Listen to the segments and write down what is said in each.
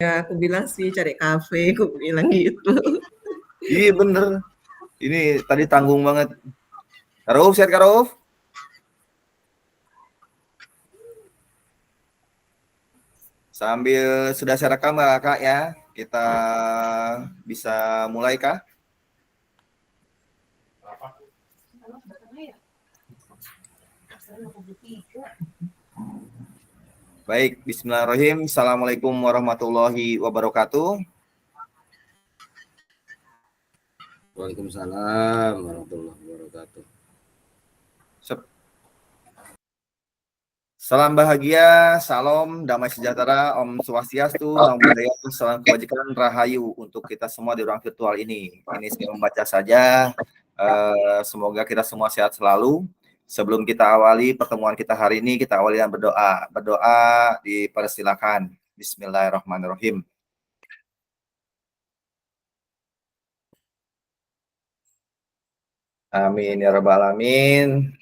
Ya, aku bilang sih cari kafe, aku bilang gitu. Iya bener. Ini tadi tanggung banget. Karuf, sehat Karuf? Sambil sudah saya rekam Kak ya, kita bisa mulai kah? Baik, bismillahirrahmanirrahim. Assalamualaikum warahmatullahi wabarakatuh. Waalaikumsalam warahmatullahi wabarakatuh. Salam bahagia, salam damai sejahtera, Om Swastiastu, Namo Buddhaya, salam kebajikan, rahayu untuk kita semua di ruang virtual ini. Ini saya membaca saja, semoga kita semua sehat selalu. Sebelum kita awali pertemuan kita hari ini, kita awali dengan berdoa. Berdoa dipersilakan. Bismillahirrahmanirrahim. Amin ya rabbal alamin.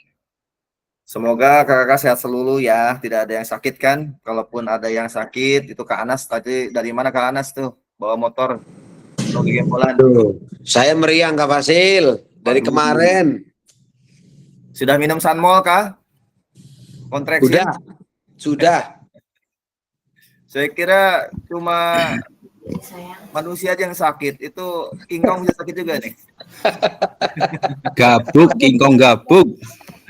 Semoga kakak-kakak sehat seluruh ya, tidak ada yang sakit kan? Kalaupun ada yang sakit, itu Kak Anas tadi dari mana Kak Anas tuh? Bawa motor atau gembolan? Saya meriang Kak Fasil dari Waduh. kemarin. Sudah minum Sunmol kah? Contraction? Sudah. Saya kira cuma manusia aja yang sakit. Itu King Kong bisa sakit juga nih. Gabuk, King Kong gabuk.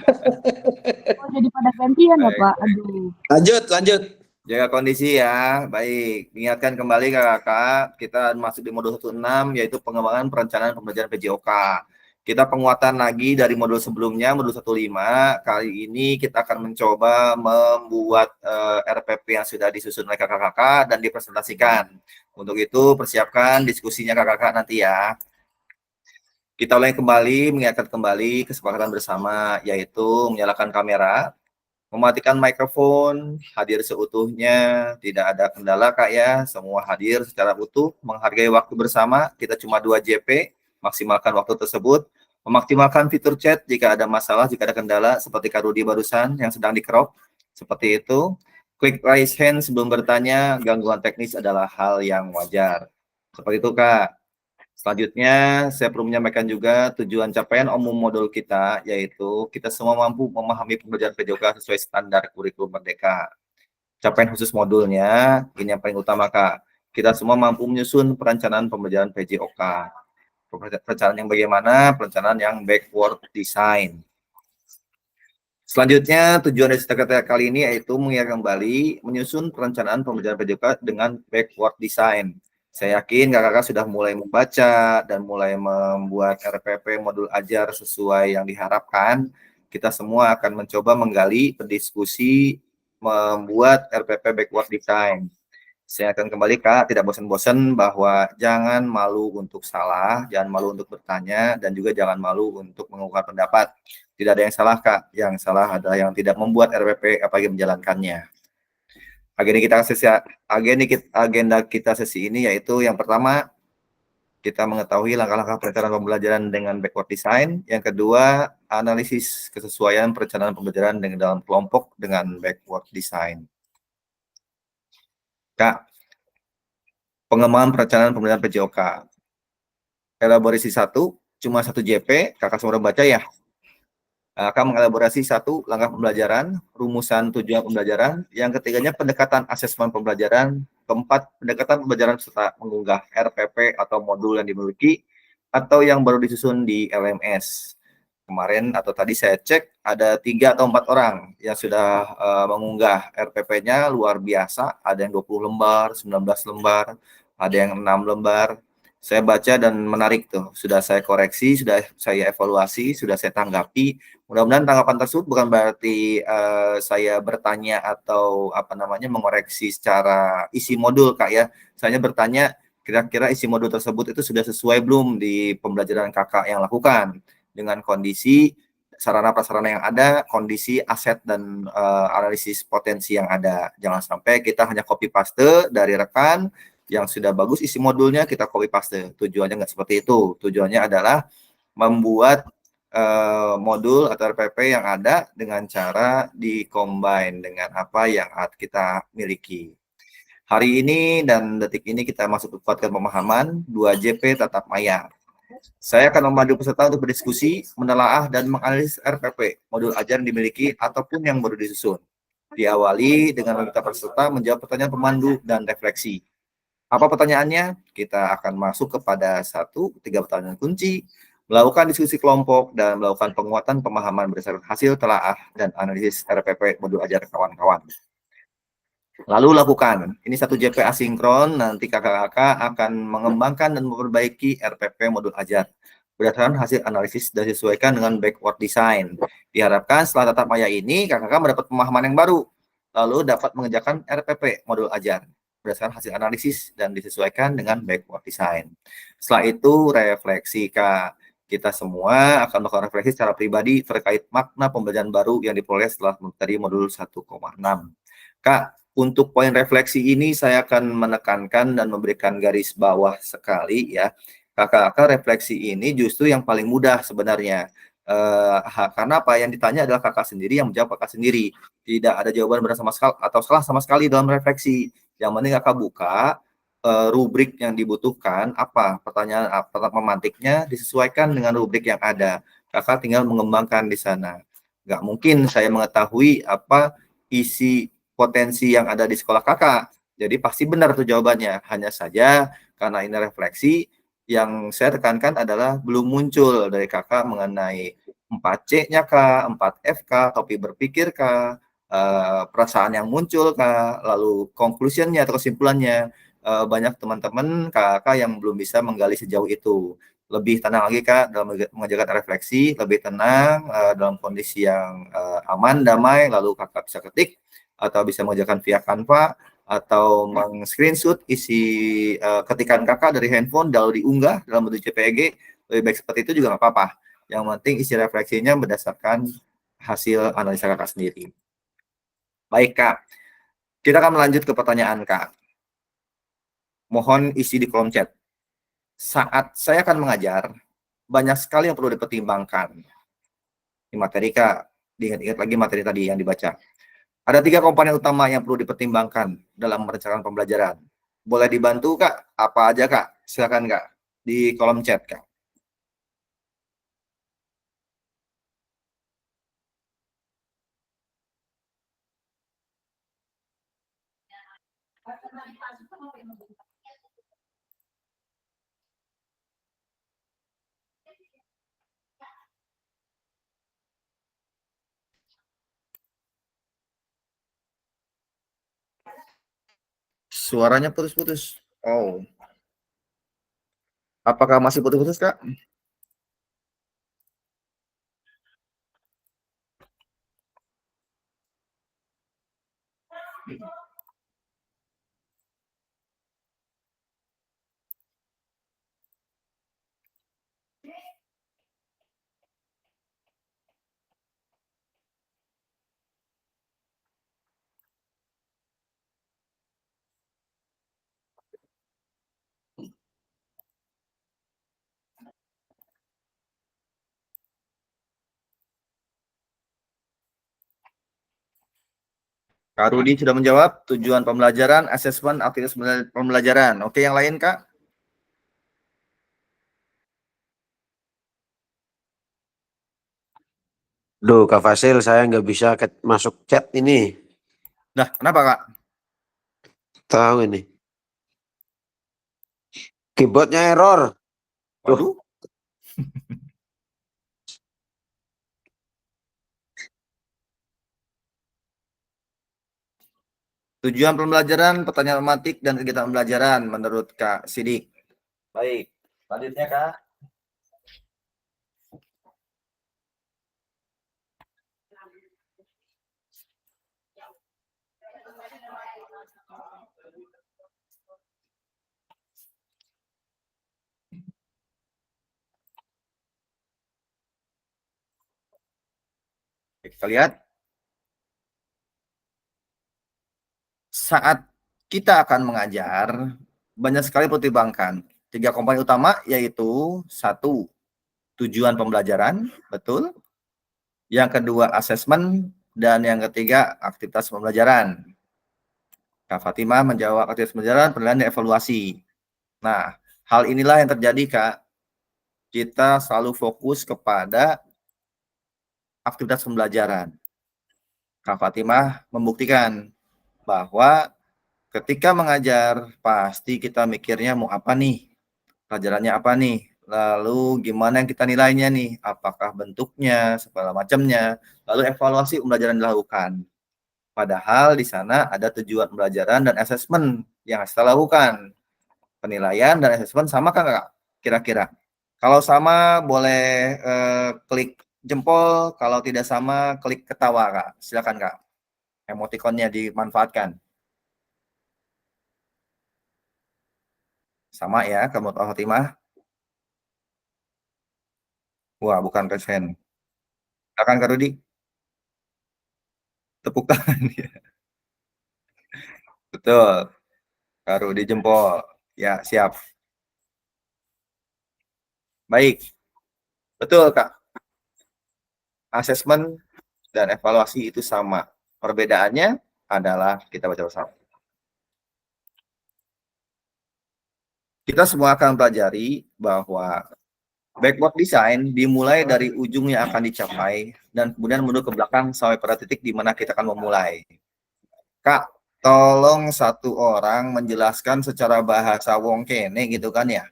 Oh, jadi pada gantian ya Pak? Aduh. Lanjut. Jaga kondisi ya. Baik, ingatkan kembali kakak-kakak, kita masuk di modul 16 yaitu pengembangan perencanaan pembelajaran PJOK. Kita penguatan lagi dari modul sebelumnya, modul 15. Kali ini kita akan mencoba membuat RPP yang sudah disusun oleh kakak-kakak dan dipresentasikan. Untuk itu persiapkan diskusinya kakak-kakak nanti ya. Kita ulangi kembali, mengingatkan kembali kesepakatan bersama, yaitu menyalakan kamera, mematikan mikrofon, hadir seutuhnya, tidak ada kendala Kak ya, semua hadir secara utuh, menghargai waktu bersama, kita cuma 2 JP, maksimalkan waktu tersebut, memaksimalkan fitur chat jika ada masalah, jika ada kendala, seperti Kak Rudi barusan yang sedang di-crop, seperti itu. Klik raise hand sebelum bertanya, gangguan teknis adalah hal yang wajar. Seperti itu Kak. Selanjutnya, saya perlu menyampaikan juga tujuan capaian umum modul kita, yaitu kita semua mampu memahami pembelajaran PJOK sesuai standar kurikulum Merdeka. Capaian khusus modulnya, ini yang paling utama, Kak. Kita semua mampu menyusun perencanaan pembelajaran PJOK. Perencanaan yang bagaimana? Perencanaan yang backward design. Selanjutnya, tujuan dari kita kali ini yaitu mengingat kembali menyusun perencanaan pembelajaran PJOK dengan backward design. Saya yakin kakak-kakak sudah mulai membaca dan mulai membuat RPP modul ajar sesuai yang diharapkan. Kita semua akan mencoba menggali, berdiskusi, membuat RPP backward design. Saya akan kembali Kak, tidak bosan-bosan bahwa jangan malu untuk salah, jangan malu untuk bertanya, dan juga jangan malu untuk mengungkapkan pendapat. Tidak ada yang salah Kak, yang salah adalah yang tidak membuat RPP apalagi menjalankannya. Agenda kita sesi ini yaitu yang pertama, kita mengetahui langkah-langkah perencanaan pembelajaran dengan backward design. Yang kedua, analisis kesesuaian perencanaan pembelajaran dengan dalam kelompok dengan backward design. Kak, pengembangan perencanaan pembelajaran PJOK. Elaborasi 1, cuma 1 JP, kakak semua baca ya. Akan mengelaborasi 1 langkah pembelajaran, rumusan tujuan pembelajaran, yang ketiganya pendekatan asesmen pembelajaran, keempat pendekatan pembelajaran serta mengunggah RPP atau modul yang dimiliki atau yang baru disusun di LMS. Kemarin atau tadi saya cek ada 3 atau 4 orang yang sudah mengunggah RPP-nya luar biasa, ada yang 20 lembar, 19 lembar, ada yang 6 lembar. Saya baca dan menarik tuh, sudah saya koreksi, sudah saya evaluasi, sudah saya tanggapi. Mudah-mudahan tanggapan tersebut bukan berarti saya bertanya atau mengoreksi secara isi modul Kak ya. Saya bertanya kira-kira isi modul tersebut itu sudah sesuai belum di pembelajaran kakak yang lakukan dengan kondisi sarana prasarana yang ada, kondisi aset dan analisis potensi yang ada. Jangan sampai kita hanya copy paste dari rekan yang sudah bagus isi modulnya kita copy paste. Tujuannya nggak seperti itu. Tujuannya adalah membuat modul atau RPP yang ada dengan cara di-combine dengan apa yang kita miliki. Hari ini dan detik ini kita masuk ke kuatkan pemahaman 2JP tatap maya. Saya akan memandu peserta untuk berdiskusi, menelaah, dan menganalisis RPP, modul ajar yang dimiliki ataupun yang baru disusun. Diawali dengan meminta peserta menjawab pertanyaan pemandu dan refleksi. Apa pertanyaannya? Kita akan masuk kepada 3 pertanyaan kunci, melakukan diskusi kelompok, dan melakukan penguatan pemahaman berdasarkan hasil telaah dan analisis RPP modul ajar kawan-kawan. Lalu lakukan. Ini 1JP asinkron, nanti kakak-kakak akan mengembangkan dan memperbaiki RPP modul ajar berdasarkan hasil analisis dan disesuaikan dengan backward design. Diharapkan setelah tatap maya ini, kakak-kakak mendapat pemahaman yang baru, lalu dapat mengerjakan RPP modul ajar berdasarkan hasil analisis dan disesuaikan dengan backward design. Setelah itu, refleksi, Kak. Kita semua akan melakukan refleksi secara pribadi terkait makna pembelajaran baru yang diperoleh setelah tadi modul 1,6. Kak, untuk poin refleksi ini saya akan menekankan dan memberikan garis bawah sekali ya. Kakak-kakak refleksi ini justru yang paling mudah sebenarnya. Karena apa yang ditanya adalah kakak sendiri yang menjawab kakak sendiri. Tidak ada jawaban benar sama sekali atau salah sama sekali dalam refleksi. Yang penting kakak buka rubrik yang dibutuhkan, apa pertanyaan apa memantiknya disesuaikan dengan rubrik yang ada. Kakak tinggal mengembangkan di sana. Nggak mungkin saya mengetahui apa isi potensi yang ada di sekolah kakak. Jadi pasti benar tuh jawabannya. Hanya saja karena ini refleksi, yang saya tekankan adalah belum muncul dari kakak mengenai 4C-nya kah, 4F kah, topi berpikir kah, perasaan yang muncul kah, lalu conclusion-nya atau kesimpulannya. Banyak teman-teman kakak yang belum bisa menggali sejauh itu. Lebih tenang lagi kak dalam mengerjakan refleksi, lebih tenang dalam kondisi yang aman, damai, lalu kakak bisa ketik atau bisa mengerjakan via Canva atau meng-screenshot isi ketikan kakak dari handphone lalu diunggah dalam bentuk JPG, lebih baik seperti itu juga nggak apa-apa. Yang penting isi refleksinya berdasarkan hasil analisa kakak sendiri. Baik kak, kita akan melanjut ke pertanyaan kak. Mohon isi di kolom chat. Saat saya akan mengajar, banyak sekali yang perlu dipertimbangkan. Di materi kak, diingat-ingat lagi materi tadi yang dibaca. Ada 3 komponen utama yang perlu dipertimbangkan dalam merencanakan pembelajaran. Boleh dibantu kak? Apa aja kak? Silakan kak di kolom chat kak. Suaranya putus-putus. Oh. Apakah masih putus-putus kak? Kak Rudi sudah menjawab tujuan pembelajaran, asesmen, aktivitas pembelajaran. Oke, yang lain kak? Duh, Kak Fasil, saya nggak bisa masuk chat ini. Nah, kenapa kak? Tahu ini. Keyboardnya error. Waduh. Tujuan pembelajaran, pertanyaan tematik, dan kegiatan pembelajaran menurut Kak Sidik. Baik, selanjutnya Kak. Kita lihat. Saat kita akan mengajar, banyak sekali pertimbangkan. 3 komponen utama yaitu 1, tujuan pembelajaran, betul. Yang kedua, asesmen. Dan yang ketiga, aktivitas pembelajaran. Kak Fatimah menjawab aktivitas pembelajaran, penilaian, dan evaluasi. Nah, hal inilah yang terjadi, Kak. Kita selalu fokus kepada aktivitas pembelajaran. Kak Fatimah membuktikan bahwa ketika mengajar, pasti kita mikirnya mau apa nih? Pelajarannya apa nih? Lalu gimana yang kita nilainya nih? Apakah bentuknya, segala macamnya. Lalu evaluasi pembelajaran dilakukan. Padahal di sana ada tujuan pembelajaran dan asesmen yang kita lakukan. Penilaian dan asesmen sama kan, Kak? Kira-kira. Kalau sama boleh klik jempol, kalau tidak sama klik ketawa, Kak. Silakan, Kak. Emotikonnya dimanfaatkan. Sama ya, kamu tahu Fatimah? Wah, bukan present. Silakan Kak Rudi. Tepuk tangan. Betul. Kak Rudi jempol. Ya, siap. Baik. Betul, Kak. Asesmen dan evaluasi itu sama. Perbedaannya adalah kita baca bersama. Kita semua akan pelajari bahwa backward design dimulai dari ujung yang akan dicapai dan kemudian mundur ke belakang sampai pada titik di mana kita akan memulai. Kak, tolong satu orang menjelaskan secara bahasa wong kene gitu kan ya.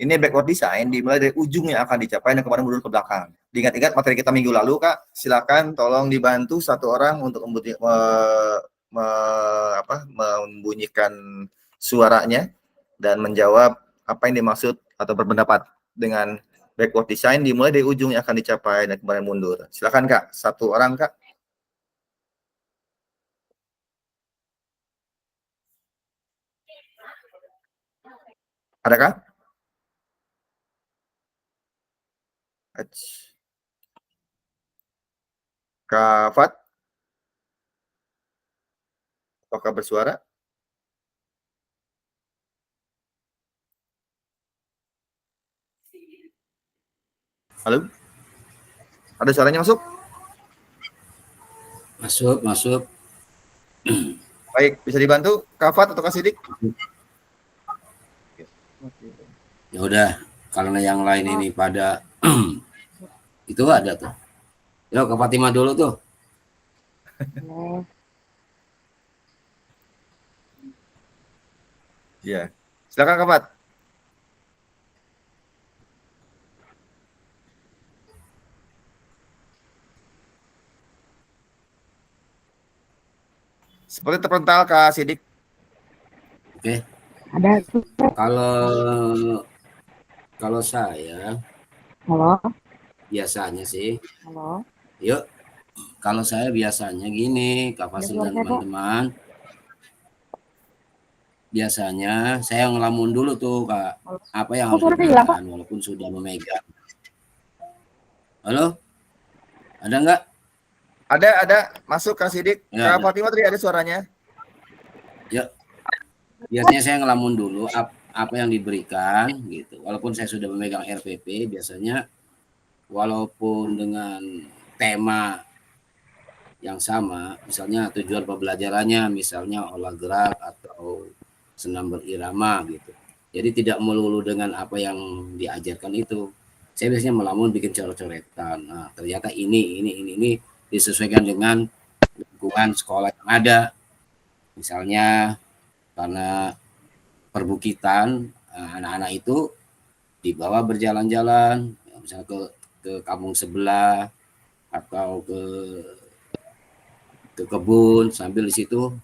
Ini backward design dimulai dari ujung yang akan dicapai dan kemudian mundur ke belakang. Diingat-ingat materi kita minggu lalu, Kak. Silakan tolong dibantu satu orang untuk membunyikan suaranya dan menjawab apa yang dimaksud atau berpendapat dengan backward design dimulai dari ujung yang akan dicapai dan kemudian mundur. Silakan, Kak. Satu orang, Kak. Adakah? Kak Fat? Apakah bersuara? Halo? Ada suaranya masuk? Masuk. Baik, bisa dibantu Kak Fat atau Kak Sidik? Ya udah, karena yang lain ini pada itu ada tuh. Yo, Kak Fatimah dulu tuh. Iya. Silakan Kak Fat. Seperti terpental Kak Sidik. Oke. Ada. Kalau saya Halo. biasanya sih, Halo. yuk. Kalau saya biasanya gini, Kak Fasil dan teman-teman. Biasanya saya ngelamun dulu tuh, Kak. Apa yang harus dilakukan walaupun sudah memegang. Halo? Ada nggak? Ada. Masuk Kak Sidik. Ya, Kak Fatimah tadi ada suaranya. Ya. Biasanya saya ngelamun dulu apa yang diberikan gitu. Walaupun saya sudah memegang RPP, biasanya walaupun dengan tema yang sama, misalnya tujuan pembelajarannya, misalnya olah gerak atau senam berirama gitu. Jadi tidak melulu dengan apa yang diajarkan itu. Saya biasanya melamun bikin coret-coretan. Nah, ternyata ini disesuaikan dengan lingkungan sekolah yang ada. Misalnya karena perbukitan, anak-anak itu dibawa berjalan-jalan, misalnya ke kampung sebelah atau ke kebun sambil di situ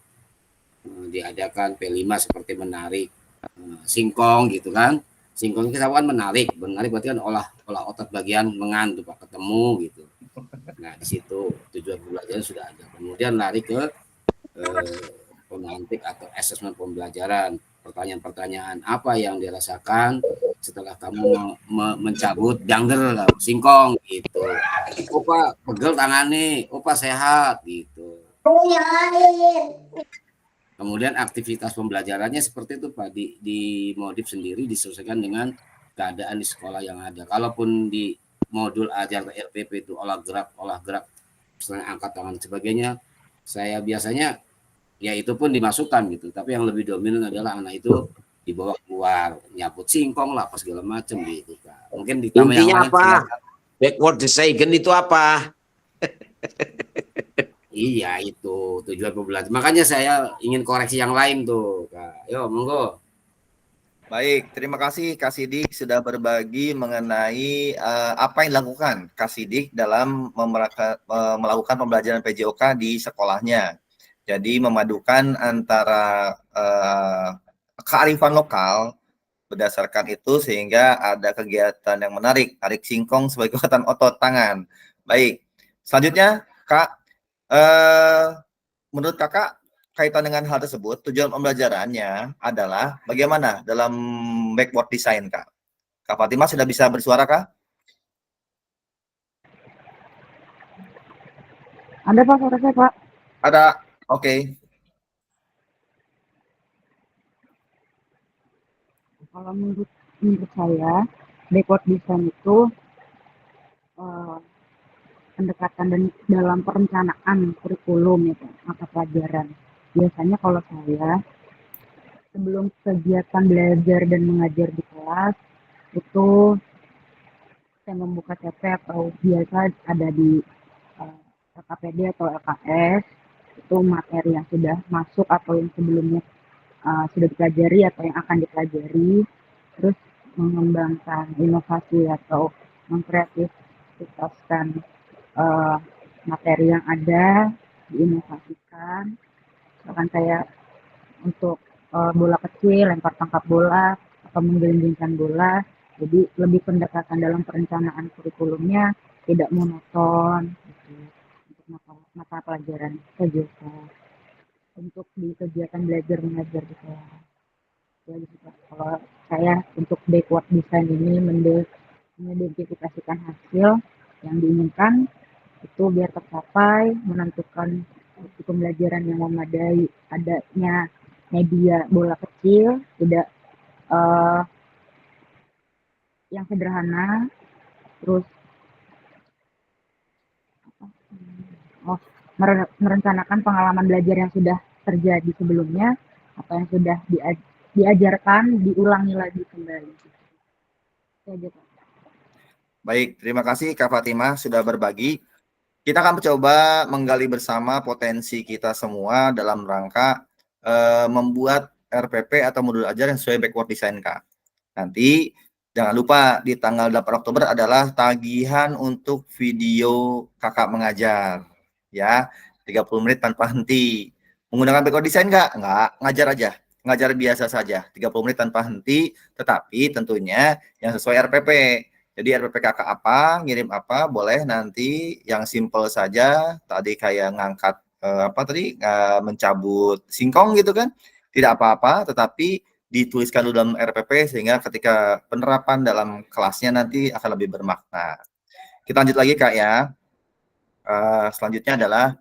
diadakan P5 seperti menarik singkong gitu kan. Singkong kita kan menarik berarti kan olah otot bagian lengan tuh Pak, ketemu gitu. Nah, di situ tujuan pembelajaran sudah ada. Kemudian lari ke pemantik atau asesmen pembelajaran. Pertanyaan-pertanyaan apa yang dirasakan setelah kamu mencabut jangger singkong gitu. Opa pegel tangan nih, opa sehat gitu. Kemudian aktivitas pembelajarannya seperti itu Pak, di modif sendiri disesuaikan dengan keadaan di sekolah yang ada. Kalaupun di modul ajar RPP itu olah gerak, misalnya angkat tangan sebagainya, saya biasanya ya itu pun dimasukkan gitu. Tapi yang lebih dominan adalah anak itu dibawa keluar, nyabut singkong lah, apa segala macam gitu Kak. Mungkin ditambah yang Intinya lain apa? silakan. Backward design itu apa? Iya itu tujuan pembelajaran. Makanya saya ingin koreksi yang lain tuh Kak. Yo monggo. Baik, terima kasih Kak Sidik sudah berbagi mengenai apa yang dilakukan Kak Sidik dalam melakukan pembelajaran PJOK di sekolahnya. Jadi memadukan antara kearifan lokal berdasarkan itu sehingga ada kegiatan yang menarik, tarik singkong sebagai kekuatan otot tangan. Baik, selanjutnya Kak, menurut Kakak kaitan dengan hal tersebut, tujuan pembelajarannya adalah bagaimana dalam backward design, Kak? Kak Fatima sudah bisa bersuara, Kak? Ada Pak, suara saya Pak. Ada, oke. Kalau menurut saya, backward design itu eh, pendekatan dan dalam perencanaan kurikulum itu mata pelajaran. Biasanya kalau saya sebelum kegiatan belajar dan mengajar di kelas itu saya membuka CP atau biasa ada di LKPD atau LKS itu materi yang sudah masuk atau yang sebelumnya sudah dipelajari atau yang akan dipelajari, terus mengembangkan inovasi atau mengkreatifkan materi yang ada, diinovasikan. Misalkan saya untuk bola kecil, lempar tangkap bola, atau menggelindingkan bola. Jadi lebih pendekatan dalam perencanaan kurikulumnya tidak monoton gitu, untuk mata pelajaran PJK untuk di kegiatan belajar mengajar di kelas. Ya, gitu. Kalau saya untuk backward design ini mengidentifikasikan hasil yang diinginkan itu biar tercapai, menentukan bukti pembelajaran yang memadai, adanya media bola kecil, tidak uh, yang sederhana, terus merencanakan pengalaman belajar yang sudah terjadi sebelumnya atau yang sudah diajarkan, diulangi lagi kembali. Baik, terima kasih Kak Fatima sudah berbagi. Kita akan mencoba menggali bersama potensi kita semua dalam rangka membuat RPP atau modul ajar yang sesuai backward design, Kak. Nanti jangan lupa di tanggal 8 Oktober adalah tagihan untuk video kakak mengajar. Ya, 30 menit tanpa henti. Menggunakan backward design Enggak, ngajar aja. Ngajar biasa saja, 30 menit tanpa henti, tetapi tentunya yang sesuai RPP. Jadi RPP kakak apa, ngirim apa, boleh nanti yang simple saja, tadi kayak ngangkat mencabut singkong gitu kan, tidak apa-apa, tetapi dituliskan dulu dalam RPP sehingga ketika penerapan dalam kelasnya nanti akan lebih bermakna. Kita lanjut lagi Kak ya. Selanjutnya adalah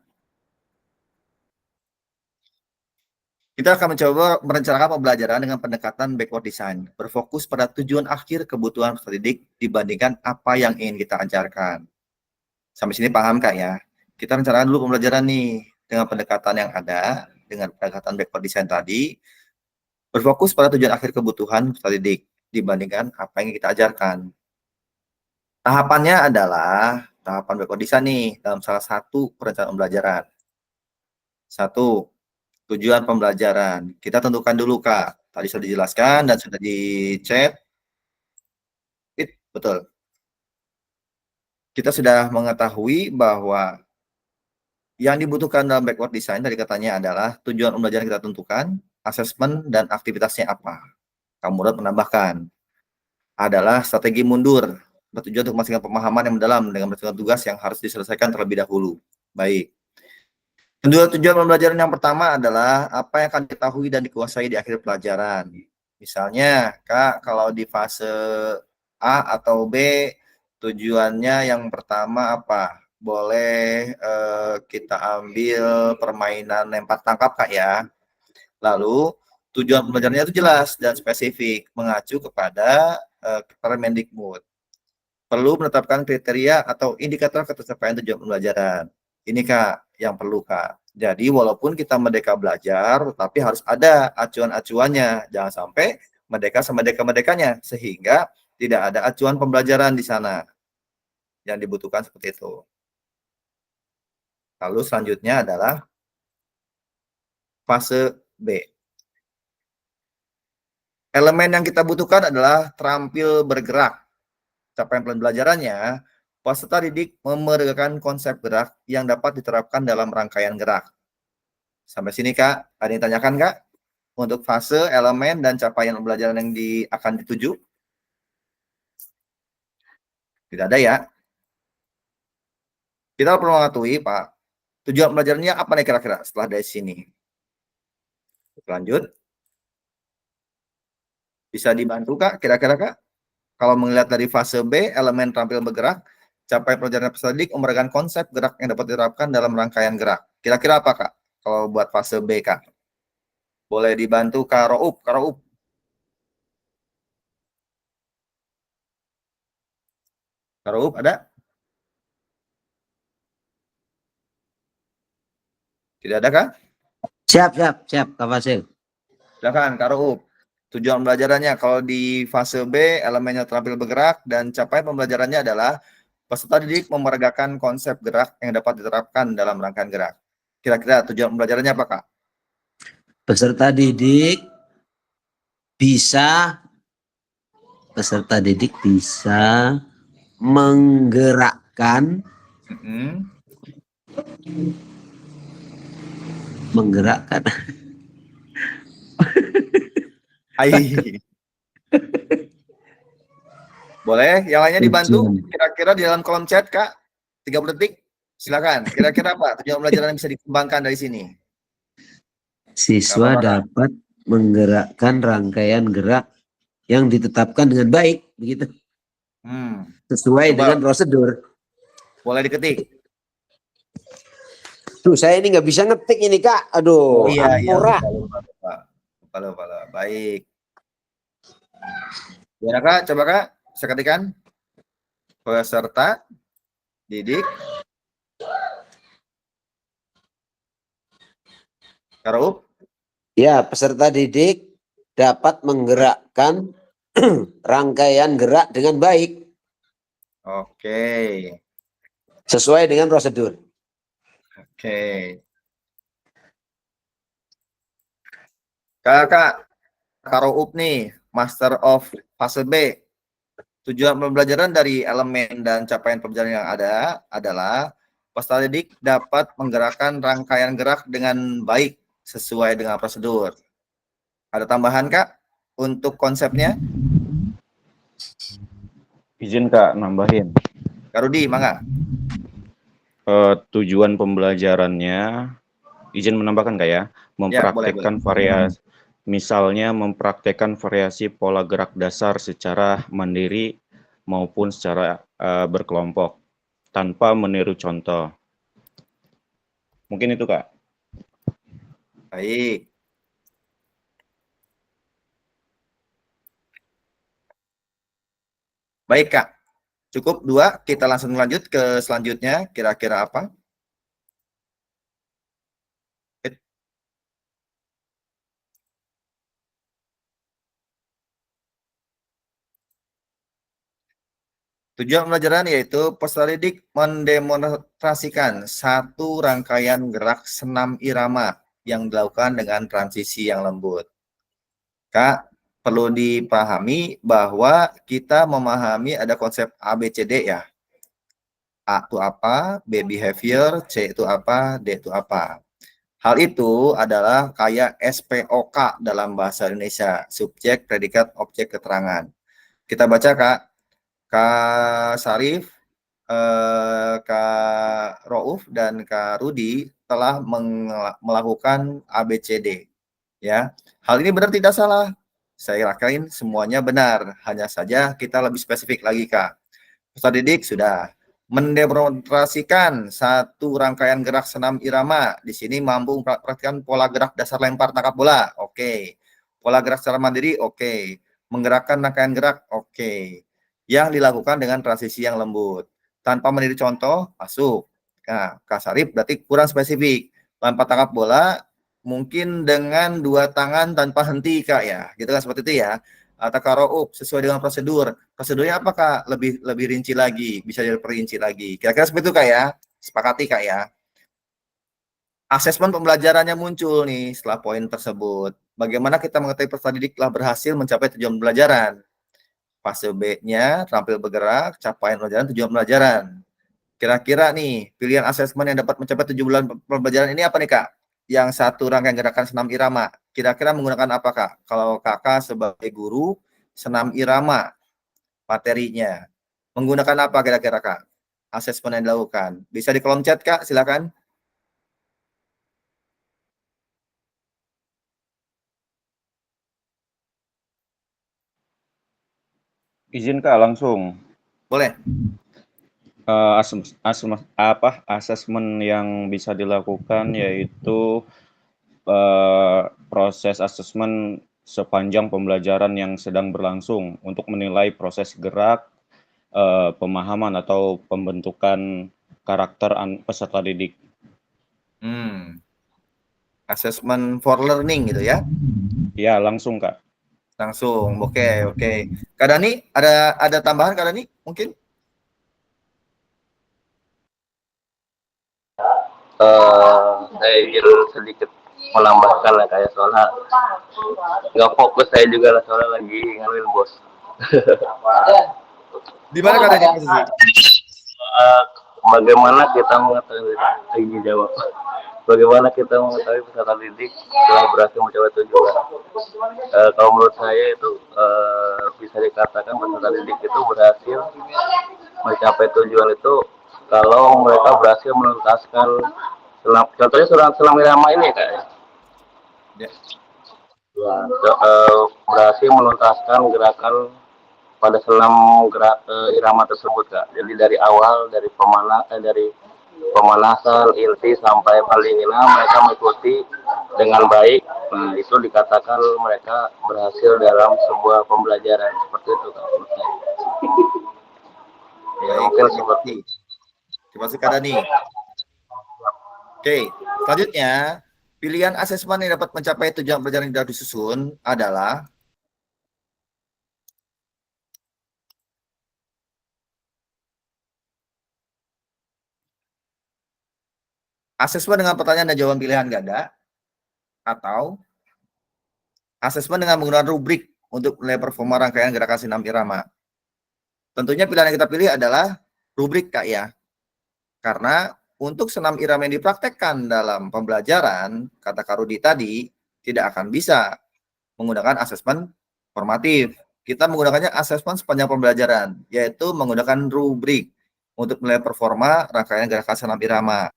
kita akan mencoba merencanakan pembelajaran dengan pendekatan backward design, berfokus pada tujuan akhir kebutuhan peserta didik dibandingkan apa yang ingin kita ajarkan. Sampai sini paham Kak ya? Kita rencanakan dulu pembelajaran nih dengan pendekatan yang ada, dengan pendekatan backward design tadi, berfokus pada tujuan akhir kebutuhan peserta didik dibandingkan apa yang kita ajarkan. Tahapannya adalah tahapan backward design nih dalam salah satu perencanaan pembelajaran. Satu, tujuan pembelajaran. Kita tentukan dulu Kak. Tadi sudah dijelaskan dan sudah di chat. Betul. Kita sudah mengetahui bahwa yang dibutuhkan dalam backward design tadi katanya adalah tujuan pembelajaran kita tentukan, asesmen dan aktivitasnya apa. Kamu menambahkan adalah strategi mundur, bertujuan untuk memastikan pemahaman yang mendalam dengan berdasarkan tugas yang harus diselesaikan terlebih dahulu. Baik. Tujuan pembelajaran yang pertama adalah apa yang akan diketahui dan dikuasai di akhir pelajaran. Misalnya, Kak, kalau di fase A atau B, tujuannya yang pertama apa? Boleh kita ambil permainan lempar tangkap, Kak ya. Lalu, tujuan pembelajarannya itu jelas dan spesifik, mengacu kepada Permendikbud. Perlu menetapkan kriteria atau indikator ketercapaian tujuan pembelajaran. Ini Kak, yang perlu Kak. Jadi walaupun kita merdeka belajar, tapi harus ada acuan-acuannya. Jangan sampai merdeka semerdeka-merdekanya, sehingga tidak ada acuan pembelajaran di sana. Yang dibutuhkan seperti itu. Lalu selanjutnya adalah fase B. Elemen yang kita butuhkan adalah terampil bergerak. Capaian pembelajarannya, peserta didik memeragakan konsep gerak yang dapat diterapkan dalam rangkaian gerak. Sampai sini Kak, ada yang tanyakan Kak? Untuk fase, elemen, dan capaian pembelajaran yang akan dituju? Tidak ada ya? Kita perlu mengetahui Pak, tujuan pembelajarannya apa nih kira-kira setelah dari sini? Lanjut. Bisa dibantu Kak, kira-kira Kak? Kalau melihat dari fase B, elemen terampil bergerak, capai pelajaran peserta didik memberikan konsep gerak yang dapat diterapkan dalam rangkaian gerak. Kira-kira apa Kak? Kalau buat fase B Kak? Boleh dibantu Kak Roup. Kak Roup. Kak Roup ada? Tidak ada Kak? Siap, Kak Fasil. Silakan Kak Roup. Tujuan pembelajarannya kalau di fase B, elemennya terampil bergerak dan capaian pembelajarannya adalah peserta didik memeragakan konsep gerak yang dapat diterapkan dalam rangkaian gerak. Kira-kira tujuan pembelajarannya apa Kak? Peserta didik bisa menggerakkan Boleh, yang lainnya dibantu. Kira-kira di dalam kolom chat, Kak, 30 detik. Silakan. Kira-kira apa tujuan pelajaran yang bisa dikembangkan dari sini? siswa dapat menggerakkan rangkaian gerak yang ditetapkan dengan baik, begitu. Sesuai dengan prosedur. Boleh diketik. Tuh, saya ini nggak bisa ngetik ini Kak. Aduh, iya. lupa. Baik. Ya Kak, coba Kak, saya ketikkan. Peserta didik. Karup. Ya, peserta didik dapat menggerakkan rangkaian gerak dengan baik. Oke. Sesuai dengan prosedur. Oke. Kak Karoup nih, Master of Fase B. Tujuan pembelajaran dari elemen dan capaian pembelajaran yang ada adalah peserta didik dapat menggerakkan rangkaian gerak dengan baik sesuai dengan prosedur. Ada tambahan Kak untuk konsepnya? Izin Kak, nambahin. Kak Rudi, mangga. Tujuan pembelajarannya, izin menambahkan Kak ya, mempraktekkan variasi, misalnya mempraktekkan variasi pola gerak dasar secara mandiri maupun secara berkelompok, tanpa meniru contoh. Mungkin itu Kak. Baik. Baik Kak, cukup 2, kita langsung lanjut ke selanjutnya, kira-kira apa? Tujuan pembelajaran yaitu peserta didik mendemonstrasikan satu rangkaian gerak senam irama yang dilakukan dengan transisi yang lembut. Kak, perlu dipahami bahwa kita memahami ada konsep ABCD ya. A itu apa, B behavior, C itu apa, D itu apa. Hal itu adalah kayak SPOK dalam bahasa Indonesia, subjek, predikat, objek, keterangan. Kita baca Kak. Kak Sarif, Kak Rauf, dan Kak Rudi telah melakukan ABCD. Ya, hal ini benar tidak salah. Saya yakin semuanya benar. Hanya saja kita lebih spesifik lagi Kak. Peserta didik sudah mendemonstrasikan satu rangkaian gerak senam irama. Di sini mampu mempraktikkan pola gerak dasar lempar tangkap bola. Oke. Pola gerak secara mandiri. Oke. Menggerakkan rangkaian gerak. Oke. Yang dilakukan dengan transisi yang lembut. Tanpa meniru contoh, masuk. Nah, Kak Sarip berarti kurang spesifik. Lempar tangkap bola mungkin dengan 2 tangan tanpa henti, Kak, ya. Gitu kan, seperti itu ya. Atau takarru'ub sesuai dengan prosedur. Prosedurnya apa, Kak? Lebih rinci lagi, bisa diperinci lagi. Kira-kira seperti itu, Kak, ya. Sepakati, Kak, ya. Asesmen pembelajarannya muncul nih setelah poin tersebut. Bagaimana kita mengetahui peserta didik telah berhasil mencapai tujuan pembelajaran? Fase B-nya, terampil bergerak, capaian pembelajaran, tujuan pembelajaran. Kira-kira nih, pilihan asesmen yang dapat mencapai tujuan pembelajaran ini apa nih, Kak? Yang satu rangkaian gerakan senam irama. Kira-kira menggunakan apa, Kak? Kalau Kakak sebagai guru, senam irama materinya. Menggunakan apa kira-kira, Kak? Asesmen yang dilakukan. Bisa di kolom chat, Kak, silakan. Izin Kak langsung. Boleh. Asesmen yang bisa dilakukan yaitu proses asesmen sepanjang pembelajaran yang sedang berlangsung untuk menilai proses gerak, pemahaman atau pembentukan karakter peserta didik. Assessment for learning gitu ya? Ya, langsung Kak. Langsung, oke. Kak Dani, ada tambahan Kak Dani mungkin? Saya ingin sedikit menambahkan lah kayak soalnya nggak fokus saya juga lah soalnya lagi nganuin bos. Di mana Kak Dani posisi? Bagaimana kita mengetahui ini jawab? Bagaimana kita mengetahui peserta didik telah berhasil mencapai tujuan? Kalau menurut saya itu bisa dikatakan peserta didik itu berhasil mencapai tujuan itu kalau mereka berhasil menuntaskan contohnya selang irama ini kayak ya. Berhasil menuntaskan gerakan pada selam irama tersebut, Kak. Jadi dari awal dari pemanasan inti sampai palingina mereka mengikuti dengan baik. Nah, itu dikatakan mereka berhasil dalam sebuah pembelajaran seperti itu, Kak. Ya, mungkin seperti. Terima kasih Kak Dani. Oke, selanjutnya pilihan asesmen yang dapat mencapai tujuan pembelajaran yang sudah disusun adalah asesmen dengan pertanyaan dan jawaban pilihan ganda atau asesmen dengan menggunakan rubrik untuk menilai performa rangkaian gerakan senam irama. Tentunya pilihan yang kita pilih adalah rubrik, Kak, ya. Karena untuk senam irama yang dipraktekkan dalam pembelajaran, kata Kak Rudi tadi, tidak akan bisa menggunakan asesmen formatif. Kita menggunakannya asesmen sepanjang pembelajaran, yaitu menggunakan rubrik untuk menilai performa rangkaian gerakan senam irama.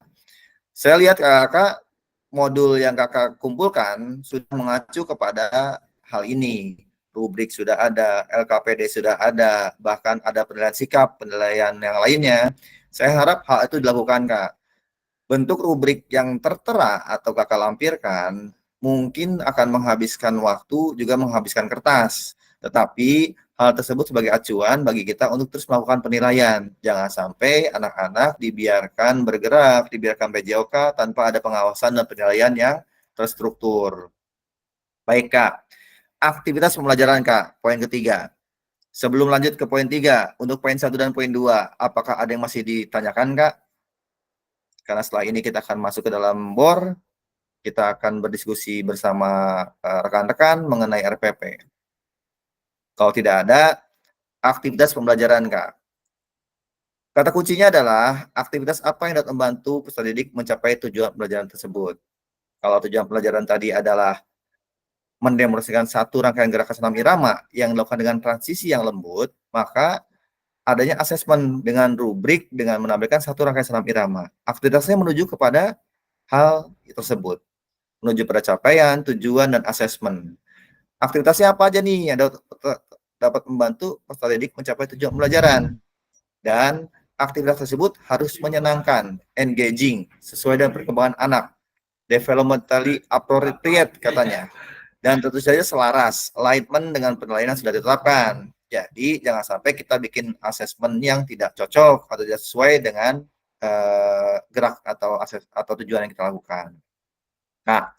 Saya lihat Kakak, modul yang Kakak kumpulkan sudah mengacu kepada hal ini. Rubrik sudah ada, LKPD sudah ada, bahkan ada penilaian sikap, penilaian yang lainnya. Saya harap hal itu dilakukan, Kak. Bentuk rubrik yang tertera atau Kakak lampirkan mungkin akan menghabiskan waktu, juga menghabiskan kertas. Tetapi hal tersebut sebagai acuan bagi kita untuk terus melakukan penilaian. Jangan sampai anak-anak dibiarkan bergerak, dibiarkan PJOK tanpa ada pengawasan dan penilaian yang terstruktur. Baik, Kak. Aktivitas pembelajaran, Kak. Poin ketiga. Sebelum lanjut ke poin 3, untuk poin 1 dan poin 2, apakah ada yang masih ditanyakan, Kak? Karena setelah ini kita akan masuk ke dalam BOR, kita akan berdiskusi bersama rekan-rekan mengenai RPP. Kalau tidak ada, aktivitas pembelajaran, Kak. Kata kuncinya adalah aktivitas apa yang dapat membantu peserta didik mencapai tujuan pembelajaran tersebut. Kalau tujuan pembelajaran tadi adalah mendemonstrasikan satu rangkaian gerakan senam irama yang dilakukan dengan transisi yang lembut, maka adanya asesmen dengan rubrik dengan menampilkan satu rangkaian senam irama. Aktivitasnya menuju kepada hal tersebut, menuju pada capaian, tujuan, dan asesmen. Aktivitasnya apa aja nih yang dapat membantu peserta didik mencapai tujuan pembelajaran? Dan aktivitas tersebut harus menyenangkan, engaging, sesuai dengan perkembangan anak, developmentally appropriate katanya. Dan tentu saja selaras, alignment dengan penilaian yang sudah ditetapkan. Jadi jangan sampai kita bikin asesmen yang tidak cocok atau tidak sesuai dengan gerak atau tujuan yang kita lakukan. Nah,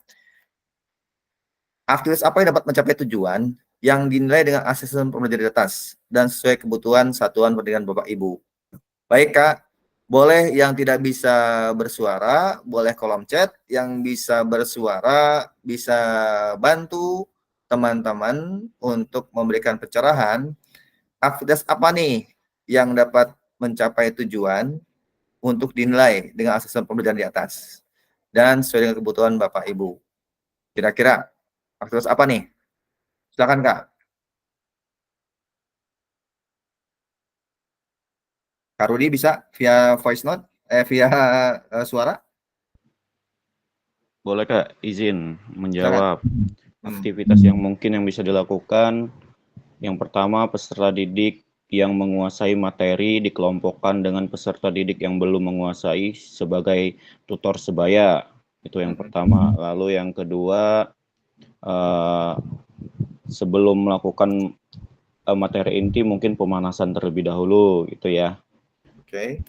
aktivitas apa yang dapat mencapai tujuan yang dinilai dengan asesmen pembelajaran di atas dan sesuai kebutuhan satuan pendidikan Bapak Ibu. Baik Kak, boleh yang tidak bisa bersuara, boleh kolom chat, yang bisa bersuara bisa bantu teman-teman untuk memberikan pencerahan. Aktivitas apa nih yang dapat mencapai tujuan untuk dinilai dengan asesmen pembelajaran di atas dan sesuai dengan kebutuhan Bapak Ibu. Kira-kira aktivitas apa nih? Silakan Kak. Kak Rudi bisa via voice note, via suara? Boleh Kak, izin Silakan. menjawab. Aktivitas yang mungkin yang bisa dilakukan, yang pertama peserta didik yang menguasai materi dikelompokkan dengan peserta didik yang belum menguasai sebagai tutor sebaya. Itu yang pertama. Lalu yang kedua, sebelum melakukan materi inti mungkin pemanasan terlebih dahulu gitu ya. Oke.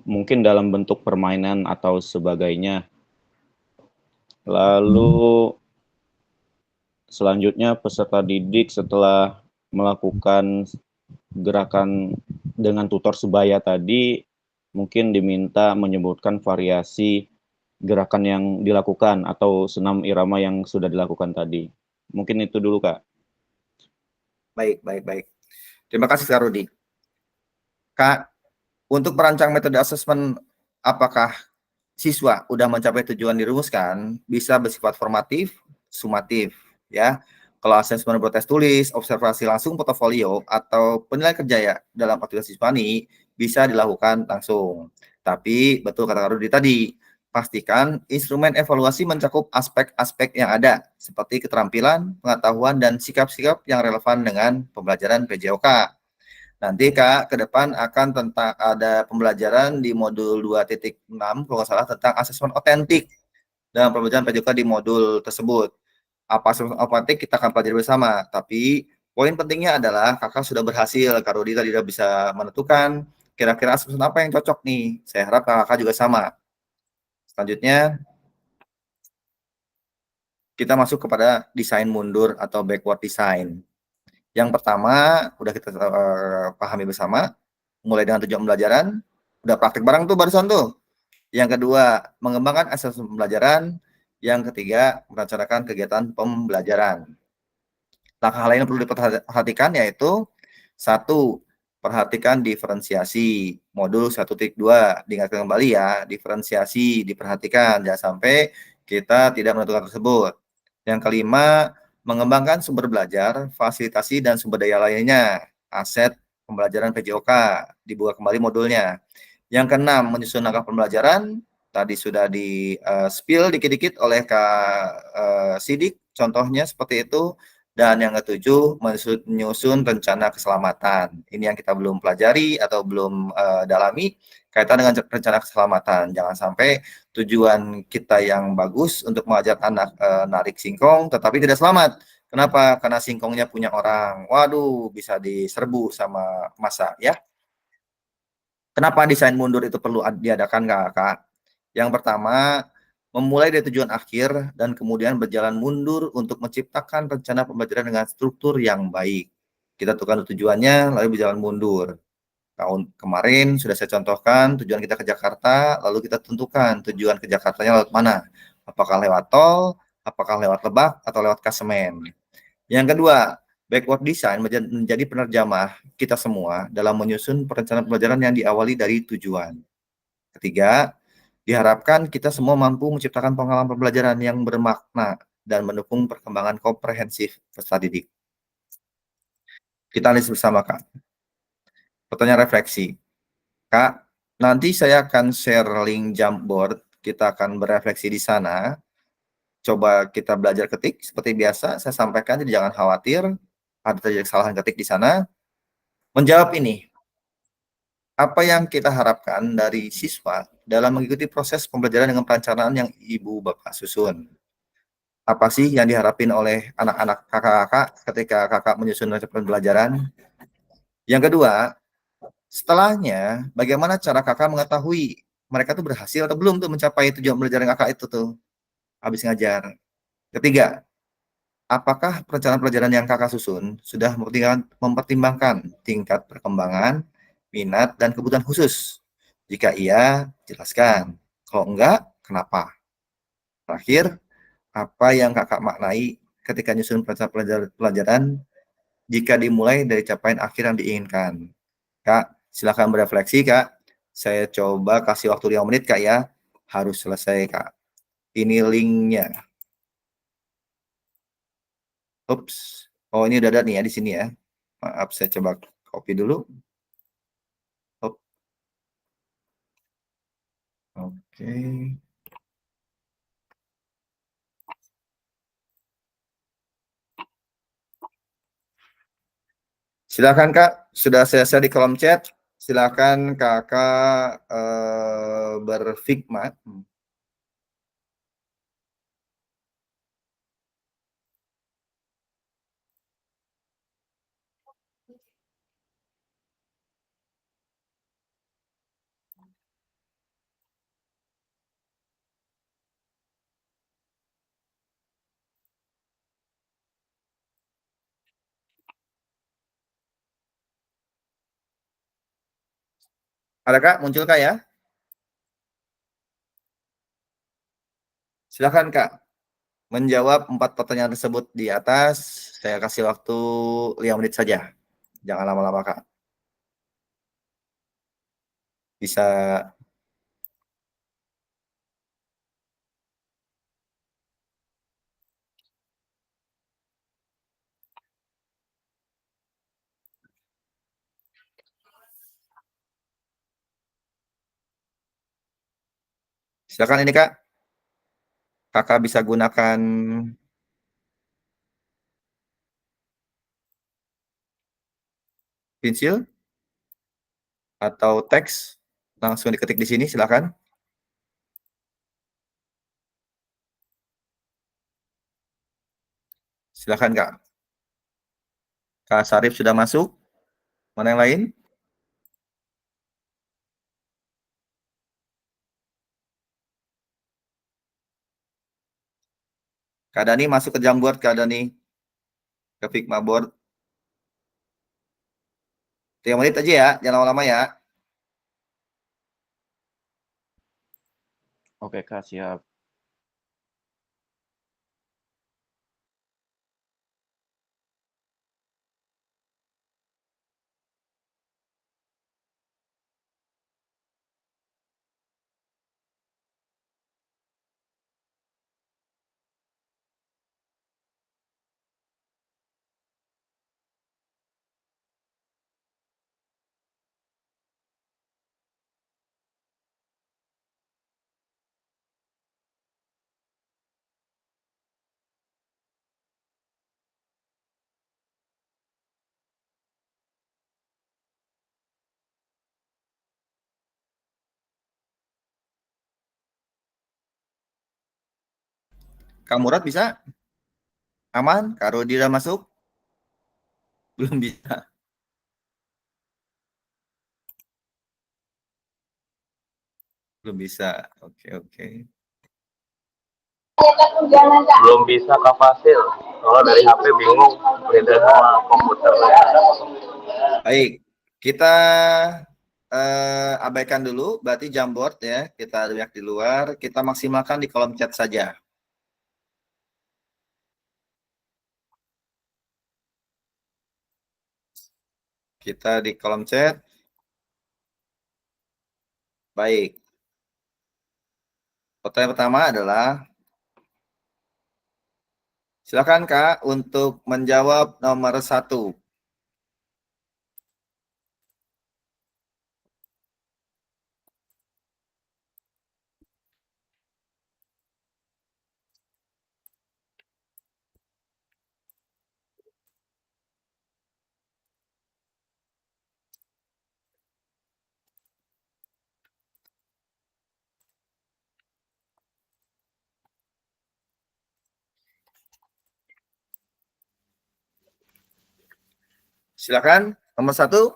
Mungkin dalam bentuk permainan atau sebagainya. Lalu selanjutnya peserta didik setelah melakukan gerakan dengan tutor sebaya tadi mungkin diminta menyebutkan variasi gerakan yang dilakukan atau senam irama yang sudah dilakukan tadi. Mungkin itu dulu Kak. Baik. Terima kasih Kak Rudi. Kak, untuk merancang metode asesmen, apakah siswa udah mencapai tujuan dirumuskan, bisa bersifat formatif, sumatif, ya. Kalau asesmen bertes tulis, observasi langsung portofolio, atau penilaian kerja ya dalam aktivitas siswani, bisa dilakukan langsung. Tapi, betul kata Kak Rudi tadi, pastikan instrumen evaluasi mencakup aspek-aspek yang ada, seperti keterampilan, pengetahuan, dan sikap-sikap yang relevan dengan pembelajaran PJOK. Nanti Kak, ke depan akan ada pembelajaran di modul 2.6 kalau nggak salah tentang asesmen otentik dalam pembelajaran PJOK di modul tersebut. Apa asesmen otentik kita akan pelajari bersama, tapi poin pentingnya adalah Kakak sudah berhasil, Kak Rudi tadi sudah bisa menentukan kira-kira asesmen apa yang cocok nih. Saya harap Kakak juga sama. Selanjutnya, kita masuk kepada desain mundur atau backward design. Yang pertama, udah kita pahami bersama, mulai dengan tujuan pembelajaran, udah praktik bareng tuh barusan tuh. Yang kedua, mengembangkan asesmen pembelajaran. Yang ketiga, merencanakan kegiatan pembelajaran. Langkah lain yang perlu diperhatikan yaitu, satu, perhatikan diferensiasi. Modul 1.2, diingatkan kembali ya, diferensiasi, diperhatikan, jangan sampai kita tidak menentukan tersebut. Yang kelima, mengembangkan sumber belajar, fasilitasi, dan sumber daya lainnya, aset pembelajaran PJOK, dibuka kembali modulnya. Yang keenam, menyusun langkah pembelajaran, tadi sudah di-spill dikit-dikit oleh Kak Sidik, contohnya seperti itu. Dan yang ketujuh, menyusun rencana keselamatan. Ini yang kita belum pelajari atau belum dalami, kaitan dengan rencana keselamatan. Jangan sampai tujuan kita yang bagus untuk mengajar anak narik singkong, tetapi tidak selamat. Kenapa? Karena singkongnya punya orang. Waduh, bisa diserbu sama massa ya. Kenapa desain mundur itu perlu diadakan Kak? Yang pertama, memulai dari tujuan akhir dan kemudian berjalan mundur untuk menciptakan rencana pembelajaran dengan struktur yang baik. Kita tentukan tujuannya, lalu berjalan mundur. Tahun kemarin sudah saya contohkan tujuan kita ke Jakarta, lalu kita tentukan tujuan ke Jakartanya lewat mana. Apakah lewat tol, apakah lewat Lebak, atau lewat Kasemen. Yang kedua, backward design menjadi penerjemah kita semua dalam menyusun perencanaan pembelajaran yang diawali dari tujuan. Ketiga, diharapkan kita semua mampu menciptakan pengalaman pembelajaran yang bermakna dan mendukung perkembangan komprehensif peserta didik. Kita analisis bersama, Kak. Pertanyaan refleksi. Kak, nanti saya akan share link Jamboard. Kita akan berefleksi di sana. Coba kita belajar ketik seperti biasa. Saya sampaikan, jadi jangan khawatir. Ada terjadi kesalahan ketik di sana. Menjawab ini. Apa yang kita harapkan dari siswa dalam mengikuti proses pembelajaran dengan perencanaan yang Ibu Bapak susun? Apa sih yang diharapin oleh anak-anak kakak-kakak ketika kakak menyusun rencana pembelajaran? Yang kedua, Setelahnya, bagaimana cara kakak mengetahui mereka tuh berhasil atau belum tuh mencapai tujuan belajar kakak itu tuh habis ngajar. Ketiga, apakah perencanaan pelajaran yang kakak susun sudah mempertimbangkan tingkat perkembangan, minat, dan kebutuhan khusus? Jika iya, jelaskan. Kalau enggak, kenapa? Terakhir, apa yang kakak maknai ketika nyusun perencanaan pelajaran jika dimulai dari capaian akhir yang diinginkan? Kak, silakan berefleksi, Kak. Saya coba kasih waktu 5 menit, Kak, ya. Harus selesai, Kak. Ini linknya. Ups. Oh, ini udah ada nih ya di sini ya. Maaf, saya coba copy dulu. Oke. Silakan, Kak. Sudah saya share di kolom chat. Silakan Kakak berfikmat. Ada, Kak? Muncul, Kak, ya? Silakan, Kak. Menjawab 4 pertanyaan tersebut di atas. Saya kasih waktu 5 menit saja. Jangan lama-lama, Kak. Bisa. Silakan ini, Kak. Kakak bisa gunakan pensil atau teks. Langsung diketik di sini, silakan. Silakan, Kak. Kak Sarif sudah masuk. Mana yang lain? Kak Dani masuk ke Jamboard, Kak Dani. Ke Figma Board. 3 menit aja ya, jangan lama-lama ya. Oke, Kak, siap. Kak Murad bisa? Aman? Kak Rudi udah masuk? Belum bisa. Belum bisa. Oke, oke. Belum bisa Kak Fasil. Soalnya dari HP bingung beda sama komputer. Baik, kita abaikan dulu, berarti Jamboard ya. Kita lihat di luar, kita maksimalkan di kolom chat saja. Kita di kolom chat. Baik. Pertanyaan pertama adalah, silakan Kak untuk menjawab nomor 1. Silakan nomor 1.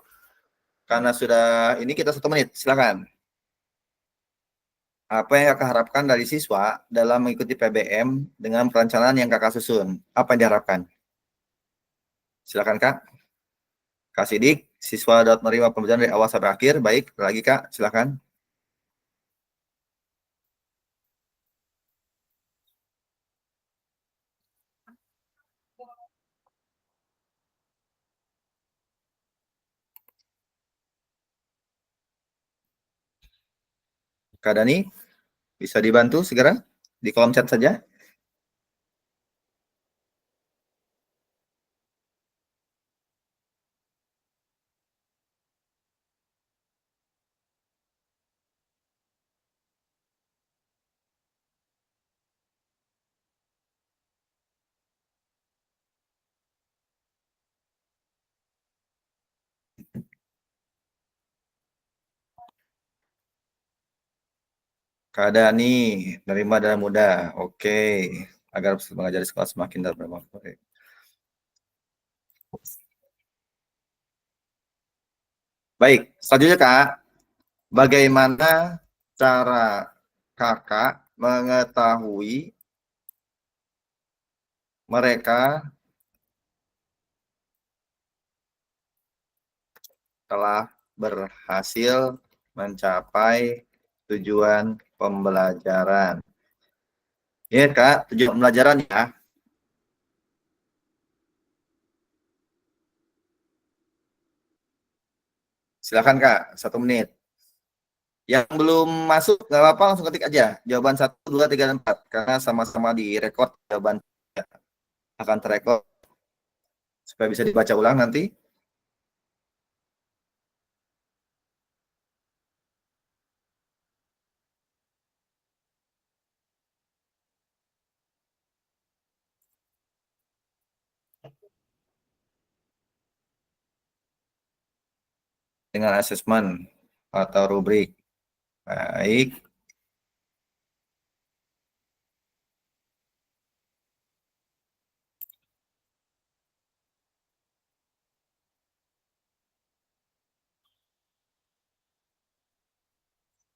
Karena sudah ini kita 1 menit, silakan. Apa yang kakak harapkan dari siswa dalam mengikuti PBM dengan perencanaan yang kakak susun? Apa yang diharapkan? Silakan kak. Kak Sidik, siswa dapat menerima pembelajaran dari awal sampai akhir. Baik, lagi kak, silakan. Kak Dani, bisa dibantu segera di kolom chat saja. Kak Dani, nerima dan mudah. Oke, agar bisa mengajar di sekolah semakin dapat bermanfaat. Baik, selanjutnya Kak, bagaimana cara kakak mengetahui mereka telah berhasil mencapai tujuan pembelajaran? Ini Kak, tujuan pembelajaran ya. Silakan Kak, 1 menit. Yang belum masuk nggak apa-apa, langsung ketik aja jawaban 1, 2, 3, dan 4 karena sama-sama direkod jawaban akan terekod supaya bisa dibaca ulang nanti. Dengan asesmen atau rubrik. Baik.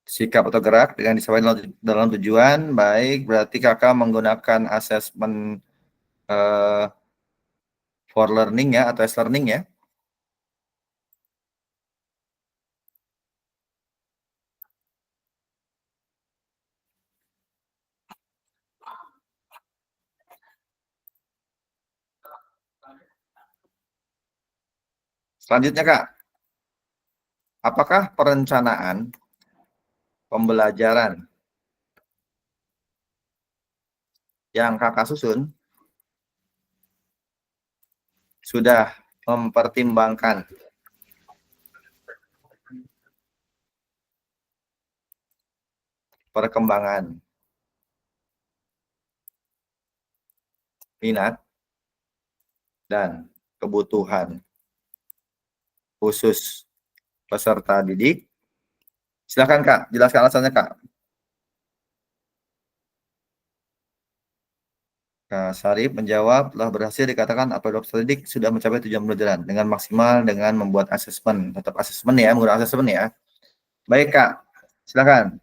Sikap atau gerak dengan disampaikan dalam tujuan, baik, berarti kakak menggunakan asesmen for learning ya, atau S-learning ya. Selanjutnya Kak, apakah perencanaan pembelajaran yang kakak susun sudah mempertimbangkan perkembangan minat dan kebutuhan khusus peserta didik? Silakan Kak, jelaskan alasannya Kak. Kak Sarip menjawab, telah berhasil dikatakan apabila peserta didik sudah mencapai tujuan pembelajaran dengan maksimal dengan membuat asesmen. Tetap asesmen ya, menggunakan asesmen ya. Baik Kak, silakan.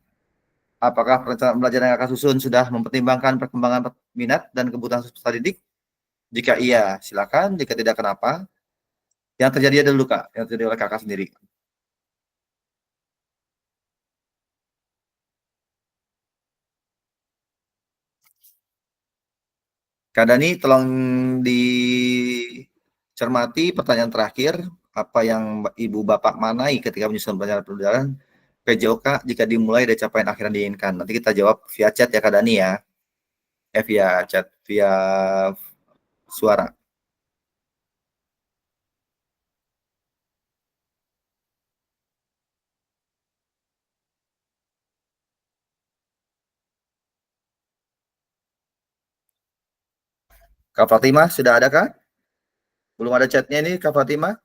Apakah perencanaan pembelajaran yang Kakak susun sudah mempertimbangkan perkembangan minat dan kebutuhan peserta didik? Jika iya, silakan. Jika tidak, kenapa? Yang terjadi dulu Kak, yang terjadi oleh Kakak sendiri. Kak Dani, tolong dicermati pertanyaan terakhir. Apa yang Ibu Bapak manai ketika menyusun pelajaran PJOK jika dimulai dari capaian akhir yang diinginkan? Nanti kita jawab via chat ya Kak Dani ya. Via chat, via suara. Kak Fatimah, sudah ada Kak? Belum ada chatnya ini Kak Fatimah?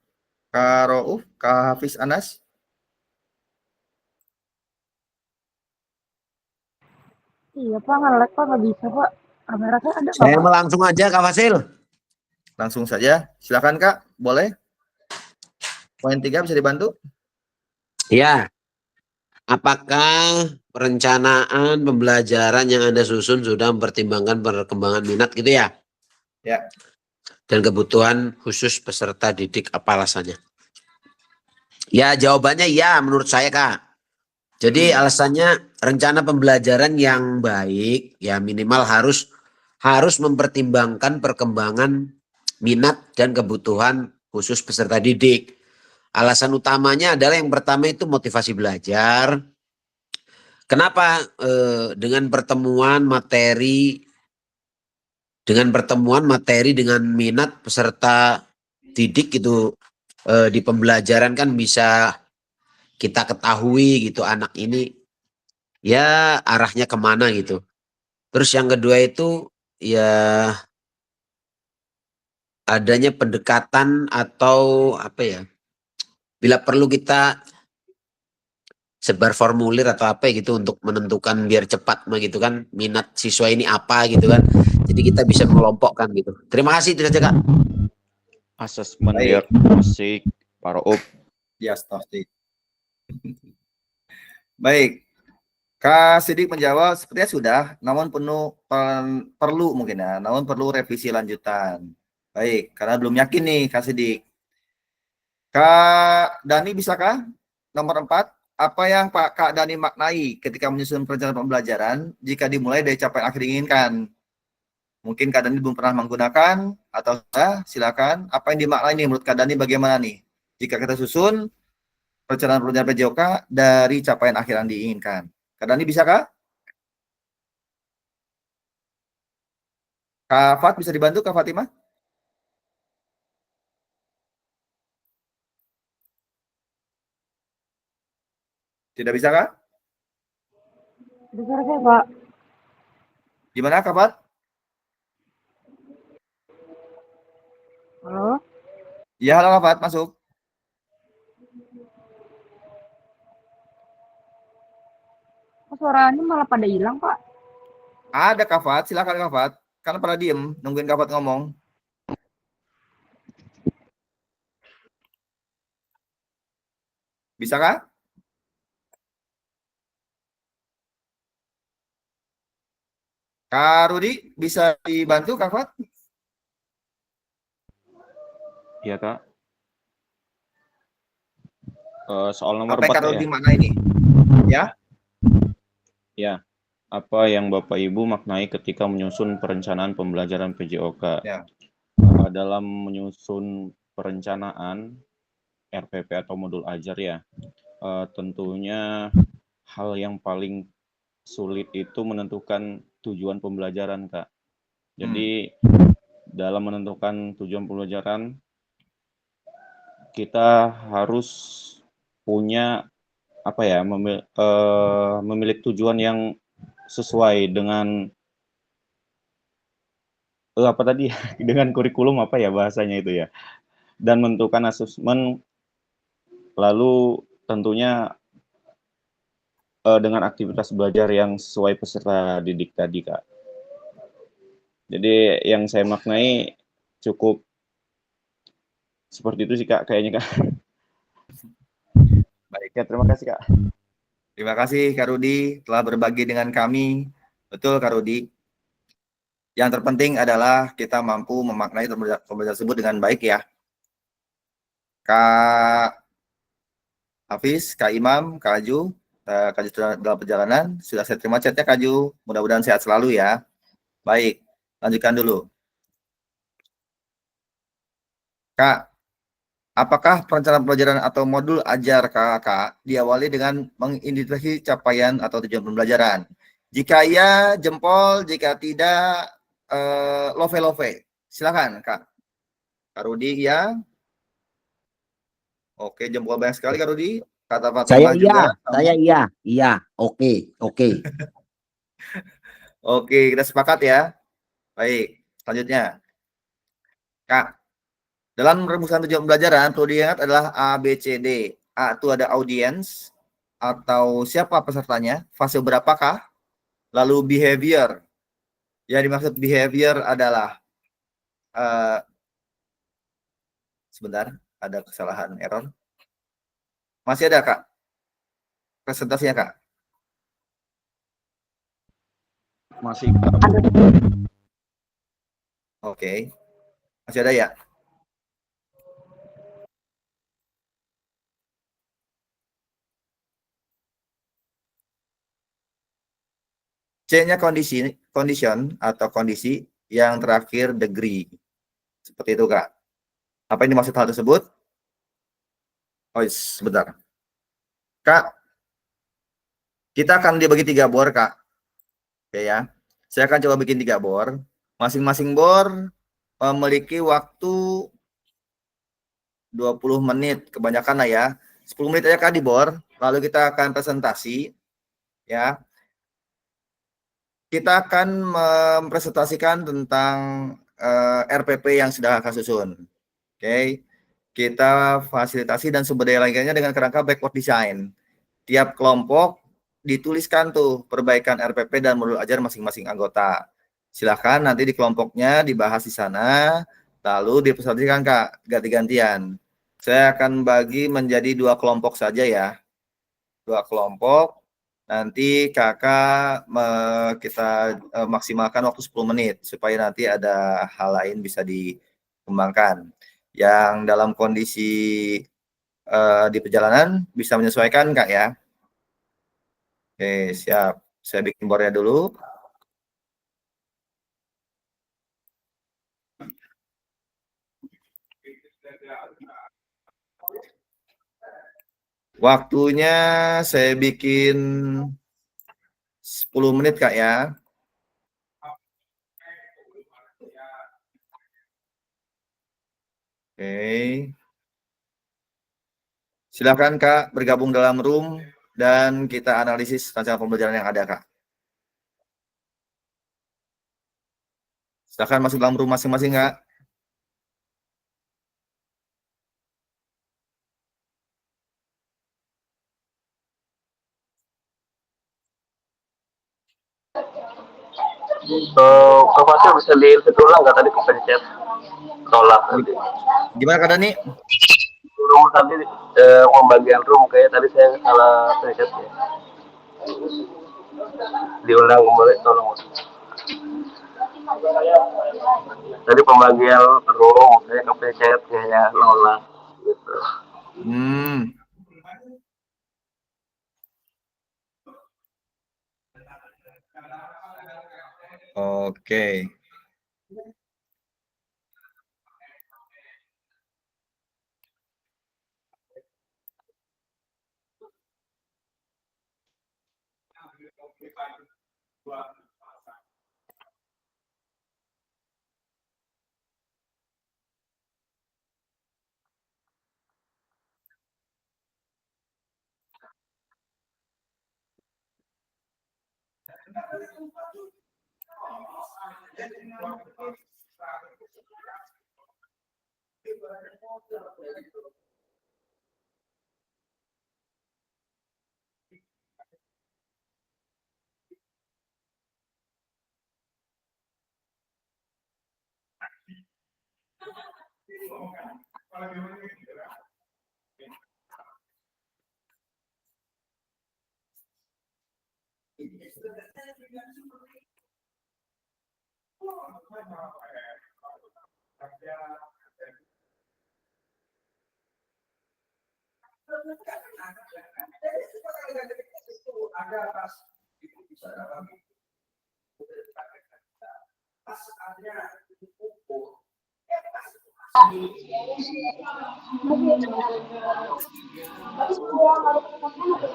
Kak Rauf, Kak Hafiz Anas? Iya Pak, nge-lag Pak, nggak bisa Pak. Kamera saya ada nggak Saya Pak? langsung aja Kak Fasil. Langsung saja. Silakan Kak, boleh? Poin 3 bisa dibantu? Ya, apakah perencanaan pembelajaran yang Anda susun sudah mempertimbangkan perkembangan minat gitu ya? Ya. Dan kebutuhan khusus peserta didik, apa alasannya? Ya, jawabannya ya menurut saya, Kak. Jadi alasannya rencana pembelajaran yang baik ya minimal harus mempertimbangkan perkembangan minat dan kebutuhan khusus peserta didik. Alasan utamanya adalah yang pertama itu motivasi belajar. Kenapa? Dengan pertemuan materi dengan minat peserta didik itu di pembelajaran kan bisa kita ketahui gitu anak ini ya arahnya kemana gitu. Terus yang kedua itu ya adanya pendekatan atau apa ya, bila perlu kita sebar formulir atau apa gitu untuk menentukan biar cepat gitu kan minat siswa ini apa gitu kan. Jadi kita bisa mengelompokkan gitu. Terima kasih itu saja, Kak. Asesmen Baik. diagnostik para Diagnostik. Baik. Kak Sidik menjawab sepertinya sudah, namun perlu mungkin ya, namun perlu revisi lanjutan. Baik, karena belum yakin nih Kak Sidik. Kak Dani bisakah? Nomor 4, apa yang Kak Dani maknai ketika menyusun perencanaan pembelajaran jika dimulai dari capaian akhir diinginkan? Mungkin Kak Dani belum pernah menggunakan atau silakan. Apa yang dimaknai nih menurut Kak Dani bagaimana nih? Jika kita susun perencanaan PJOK dari capaian akhir yang diinginkan. Kak Dani bisakah? Kak Fat bisa dibantu Kak Fatimah? Tidak bisa Kak? Bisa saya, Pak. Gimana Kak Fat? Halo? Ya halo Kak Fat, masuk. Kok suaranya malah pada hilang, Pak? Ada Kak Fat, silakan Kak Fat. Karena pada diem, nungguin Kak Fat ngomong. Bisa Kak? Kak Rudi, bisa dibantu Kak Fat? Iya, Kak. Soal nomor Apa yang 4 Kak Rudi ya. makna ini? Ya? Ya. Apa yang Bapak Ibu maknai ketika menyusun perencanaan pembelajaran PJOK? Ya. Dalam menyusun perencanaan RPP atau modul ajar ya, tentunya hal yang paling sulit itu menentukan tujuan pembelajaran, Kak. Jadi dalam menentukan tujuan pembelajaran kita harus punya apa ya, memiliki tujuan yang sesuai dengan apa tadi dengan kurikulum apa ya bahasanya itu ya, dan menentukan asesmen, lalu tentunya dengan aktivitas belajar yang sesuai peserta didik tadi, Kak. Jadi yang saya maknai cukup seperti itu sih, Kak, kayaknya, Kak. Baik. Ya, terima kasih, Kak. Terima kasih Kak Rudi telah berbagi dengan kami. Betul Kak Rudi. Yang terpenting adalah kita mampu memaknai pembelajaran tersebut dengan baik ya. Kak Hafiz, Kak Imam, Kak Aju, Kak Aju sudah dalam perjalanan. Sudah saya terima chatnya Kak Aju. Mudah-mudahan sehat selalu ya. Baik, lanjutkan dulu. Kak, apakah perencanaan pembelajaran atau modul ajar kakak diawali dengan mengidentifikasi capaian atau tujuan pembelajaran? Jika iya, jempol. Jika tidak, love-love. Silakan, Kak. Kak Rudi, iya. Oke, jempol banyak sekali, Kak Rudi. Kata Saya Fatimah juga. iya. Iya, oke. Oke, kita sepakat ya. Baik, selanjutnya. Kak, dalam merumuskan tujuan pembelajaran, perlu diingat adalah A, B, C, D. A itu ada audiens atau siapa pesertanya, fase berapakah, lalu behavior. Yang dimaksud behavior adalah, sebentar, ada kesalahan error. Masih ada, Kak? presentasinya, Kak? Masih, Kak. Oke. Masih ada ya? C-nya condition atau kondisi, yang terakhir degree. Seperti itu, Kak. Apa yang dimaksud hal tersebut? Oh, sebentar. Kak, kita akan dibagi 3 bor, Kak. Oke ya. Saya akan coba bikin 3 bor. Masing-masing bor memiliki waktu 20 menit. Kebanyakan lah ya. 10 menit aja, Kak, di bor. Lalu kita akan presentasi. Ya. Kita akan mempresentasikan tentang RPP yang sudah Kak susun. Oke. Kita fasilitasi dan sumber daya lainnya dengan kerangka backward design. Tiap kelompok dituliskan tuh perbaikan RPP dan modul ajar masing-masing anggota. Silahkan nanti di kelompoknya dibahas di sana, lalu dipresentasikan, Kak, ganti-gantian. Saya akan bagi menjadi 2 kelompok saja ya. 2 kelompok. Nanti Kakak kita maksimalkan waktu 10 menit supaya nanti ada hal lain bisa dikembangkan. Yang dalam kondisi di perjalanan bisa menyesuaikan, Kak, ya. Oke, siap. Saya bikin bornya dulu. Waktunya saya bikin 10 menit, Kak, ya. Oke. Silakan, Kak, bergabung dalam room dan kita analisis rancangan pembelajaran yang ada, Kak. Silakan masuk dalam room masing-masing, Kak. Kak Fasil bisa di-repeat ulang nggak tadi kepencet tolak tadi? Gimana, Kak Dani? Room tadi pembagian room kayak tadi saya salah pencet ya. Diulang kembali tolong. Tadi pembagian room saya kepencet kayaknya nolak gitu. Oke.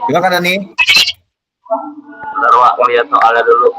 Gimana, Kak Dani? Bentar, Wak, lihat soalnya dulu.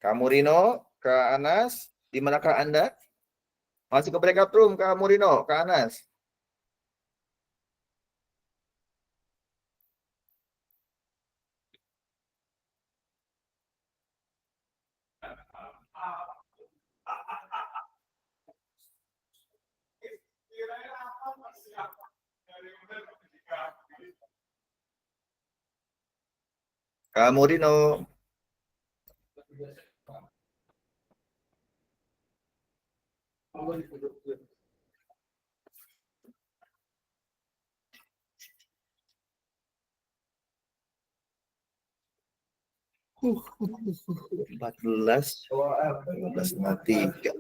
Kak Murino, Kak Anas, di manakah Anda? Masuk ke breakout room, Kak Murino, Kak Anas. Kak Murino. Uh, 14, 15,3.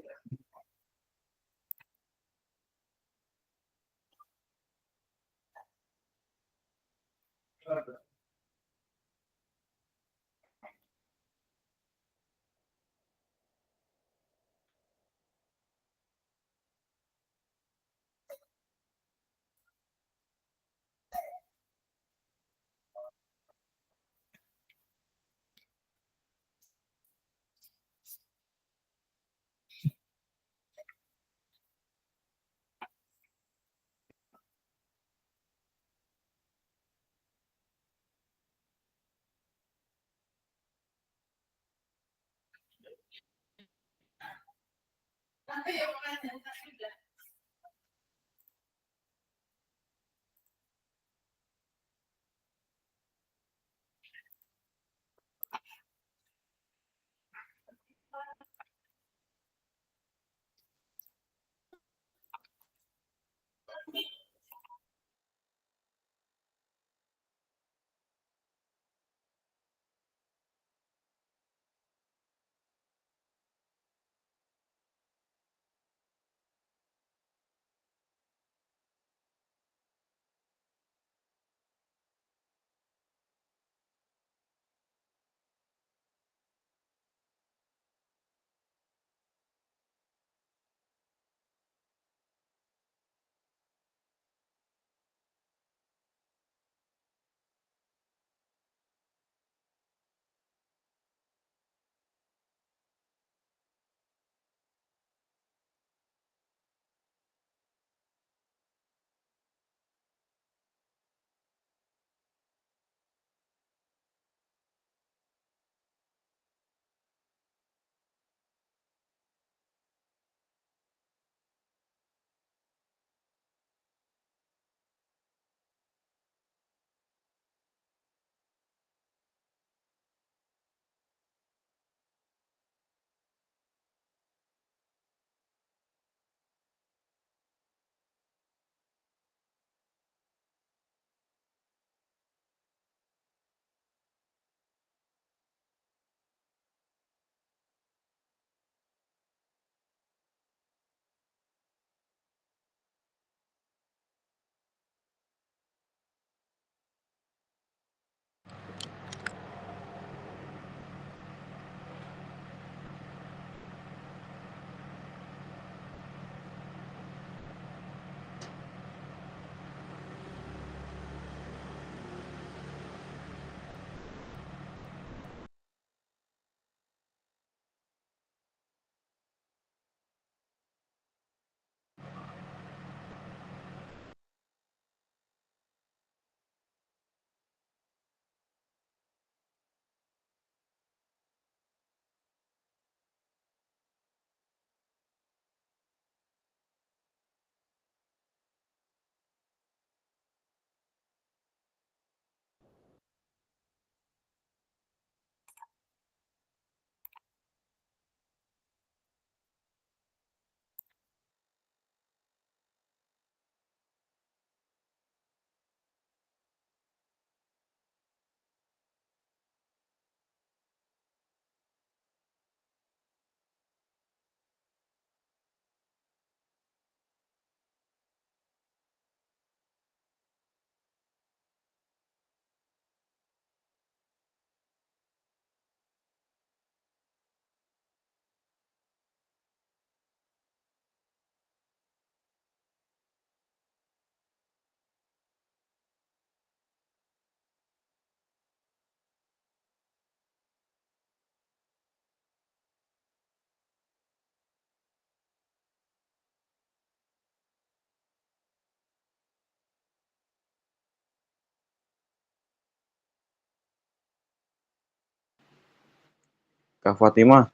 Kak Fatimah,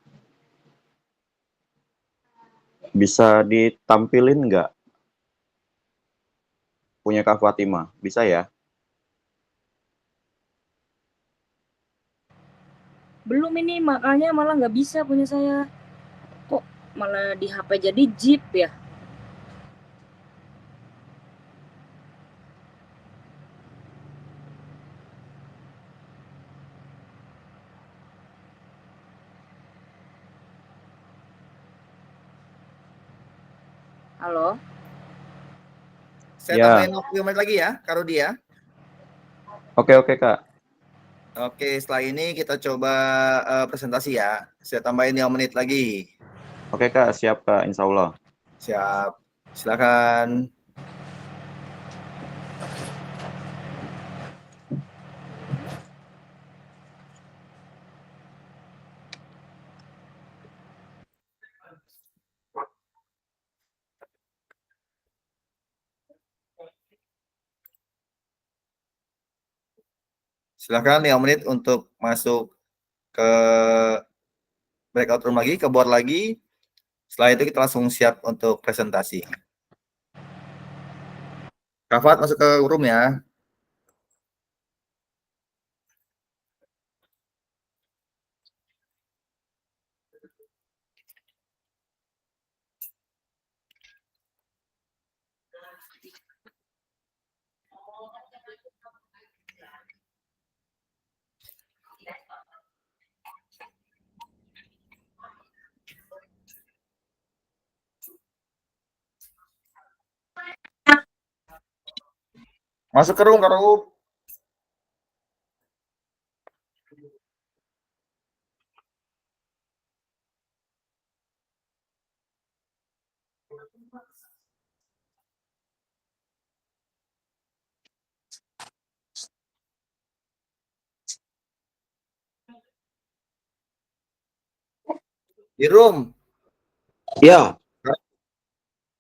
bisa ditampilin nggak punya Kak Fatimah? Bisa ya? Belum ini makanya malah nggak bisa punya saya. Kok malah di HP jadi Jeep ya? Halo? Saya Ya. tambahin 20 menit lagi ya, Kak Rudi ya. Oke, Kak. Oke, setelah ini kita coba presentasi ya. Saya tambahin 5 menit lagi. Oke, Kak. Siap, Kak. Insya Allah. Siap. Silakan. Silakan 5 menit untuk masuk ke breakout room lagi, ke board lagi. Setelah itu kita langsung siap untuk presentasi. Kafat masuk ke room ya. Masuk ke room, Kak Rup. Di room. Yo,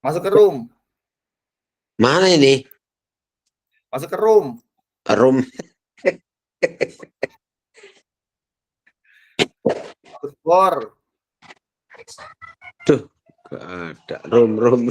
Masuk ke room. mana ini? Masuk ke room. Room. Masuk board. Tuh, gak ada. Room.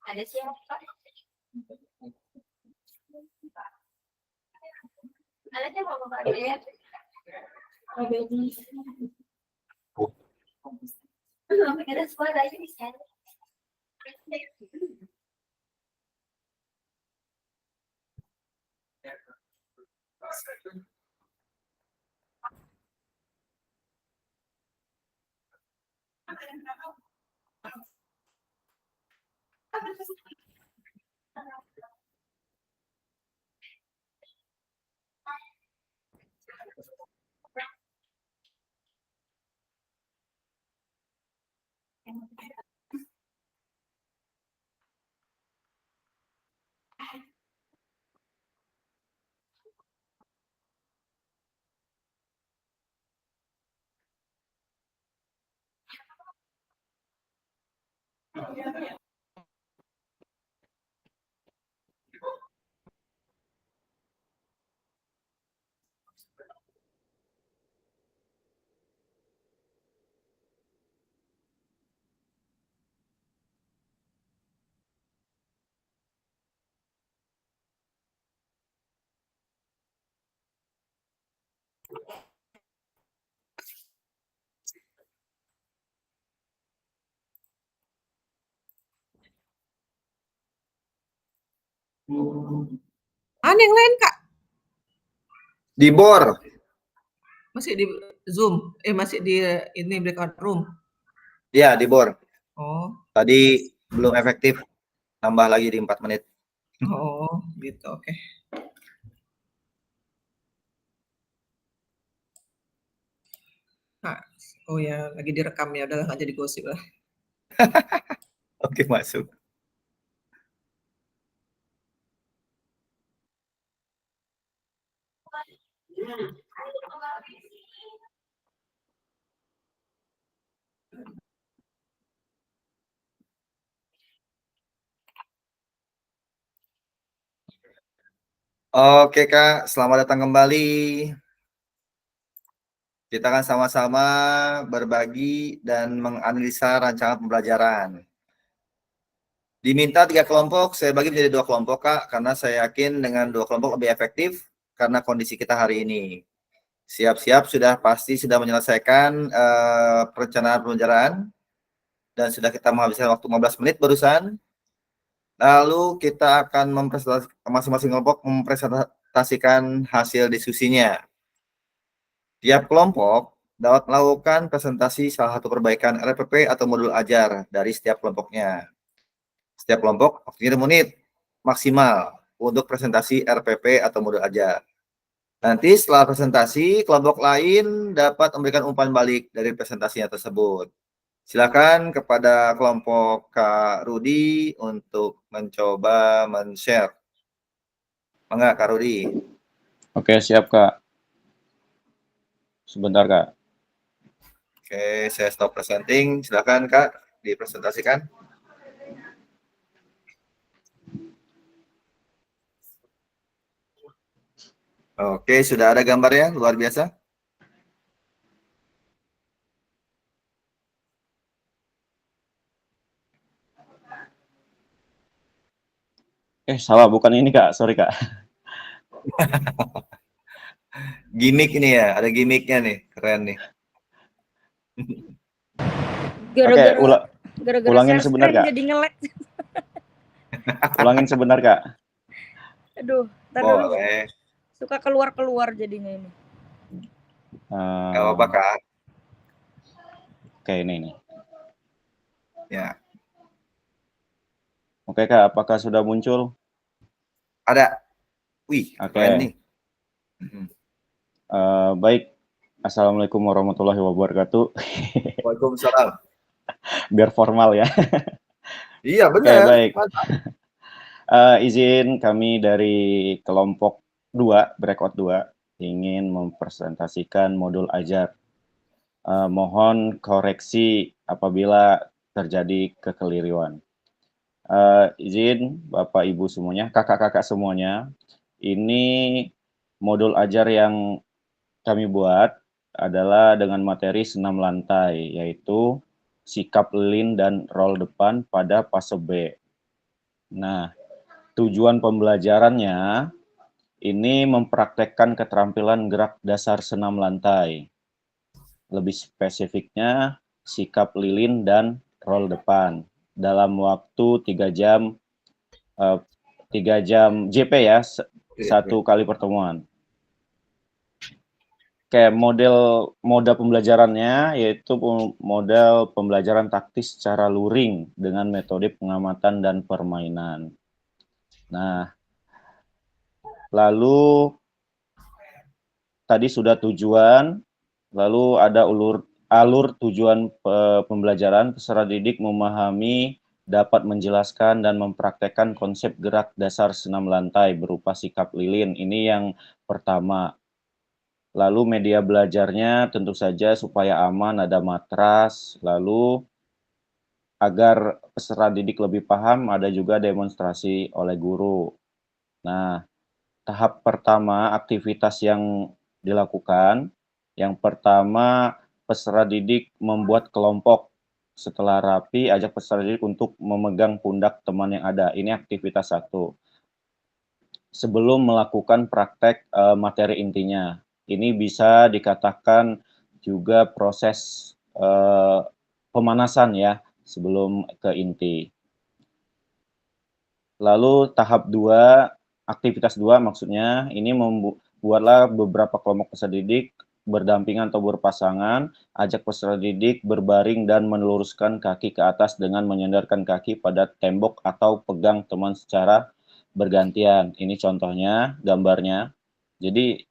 Ada siapa? Ada siapa Bapak ya? Ada suara aja di sana. Mana yang lain, Kak? Di BOR. Masih di Zoom? Masih di ini breakout room? Iya, di BOR. Oh. Tadi belum efektif. Tambah lagi di 4 menit. Oh, gitu. Oke. Nah, oh ya, lagi direkam ya. Udahlah, nggak jadi gosip lah. Oke, masuk. Oke, Kak. Selamat datang kembali. Kita akan sama-sama berbagi dan menganalisa rancangan pembelajaran. Diminta 3 kelompok, saya bagi menjadi 2 kelompok, Kak, karena saya yakin dengan 2 kelompok lebih efektif karena kondisi kita hari ini. Siap-siap pasti sudah menyelesaikan perencanaan pembelajaran dan sudah kita menghabiskan waktu 15 menit barusan. Lalu kita akan masing-masing kelompok mempresentasikan hasil diskusinya. Tiap kelompok dapat melakukan presentasi salah satu perbaikan RPP atau modul ajar dari setiap kelompoknya. Setiap kelompok waktunya 5 menit maksimal untuk presentasi RPP atau modul ajar. Nanti setelah presentasi, kelompok lain dapat memberikan umpan balik dari presentasinya tersebut. Silakan kepada kelompok Kak Rudi untuk mencoba men-share. Mangga, Kak Rudi. Oke, siap, Kak. Sebentar, Kak. Oke, saya stop presenting. Silakan, Kak, dipresentasikan. Oke, sudah ada gambarnya, luar biasa. Salah, bukan ini, Kak. Sorry, Kak. Gimik ini ya, ada gimiknya nih, keren nih. Gara-gara ulangin share sebentar, screen Kak. jadi nge-lag. Ulangin sebentar, Kak. Aduh, ntar dulu. Boleh. Suka keluar-keluar jadinya ini. Gak apa-apa, Kak. Oke, ini. Ya. Oke, Kak, apakah sudah muncul? Ada. Wih, keren nih. Baik. Assalamualaikum warahmatullahi wabarakatuh. Waalaikumsalam. Biar formal ya. Iya, benar. Oke, baik. Izin kami dari kelompok 2, breakout 2, ingin mempresentasikan modul ajar. Mohon koreksi apabila terjadi kekeliruan. Izin Bapak Ibu semuanya, kakak-kakak semuanya, ini modul ajar yang kami buat adalah dengan materi senam lantai, yaitu sikap lilin dan roll depan pada fase B. Nah, tujuan pembelajarannya ini mempraktekkan keterampilan gerak dasar senam lantai. Lebih spesifiknya, sikap lilin dan roll depan dalam waktu 3 jam 3 jam JP ya, satu kali pertemuan. Kayak model pembelajarannya yaitu model pembelajaran taktis secara luring dengan metode pengamatan dan permainan. Nah, lalu tadi sudah tujuan, lalu ada alur tujuan pembelajaran. Peserta didik memahami, dapat menjelaskan dan mempraktekkan konsep gerak dasar senam lantai berupa sikap lilin. Ini yang pertama. Lalu media belajarnya tentu saja supaya aman, ada matras. Lalu agar peserta didik lebih paham, ada juga demonstrasi oleh guru. Nah, tahap pertama aktivitas yang dilakukan, yang pertama peserta didik membuat kelompok. Setelah rapi, ajak peserta didik untuk memegang pundak teman yang ada. Ini aktivitas 1. Sebelum melakukan praktek materi intinya. Ini bisa dikatakan juga proses pemanasan ya, sebelum ke inti. Lalu tahap 2, aktivitas 2 maksudnya, ini membuatlah beberapa kelompok peserta didik berdampingan atau berpasangan, ajak peserta didik berbaring dan meluruskan kaki ke atas dengan menyandarkan kaki pada tembok atau pegang teman secara bergantian. Ini contohnya, gambarnya. Jadi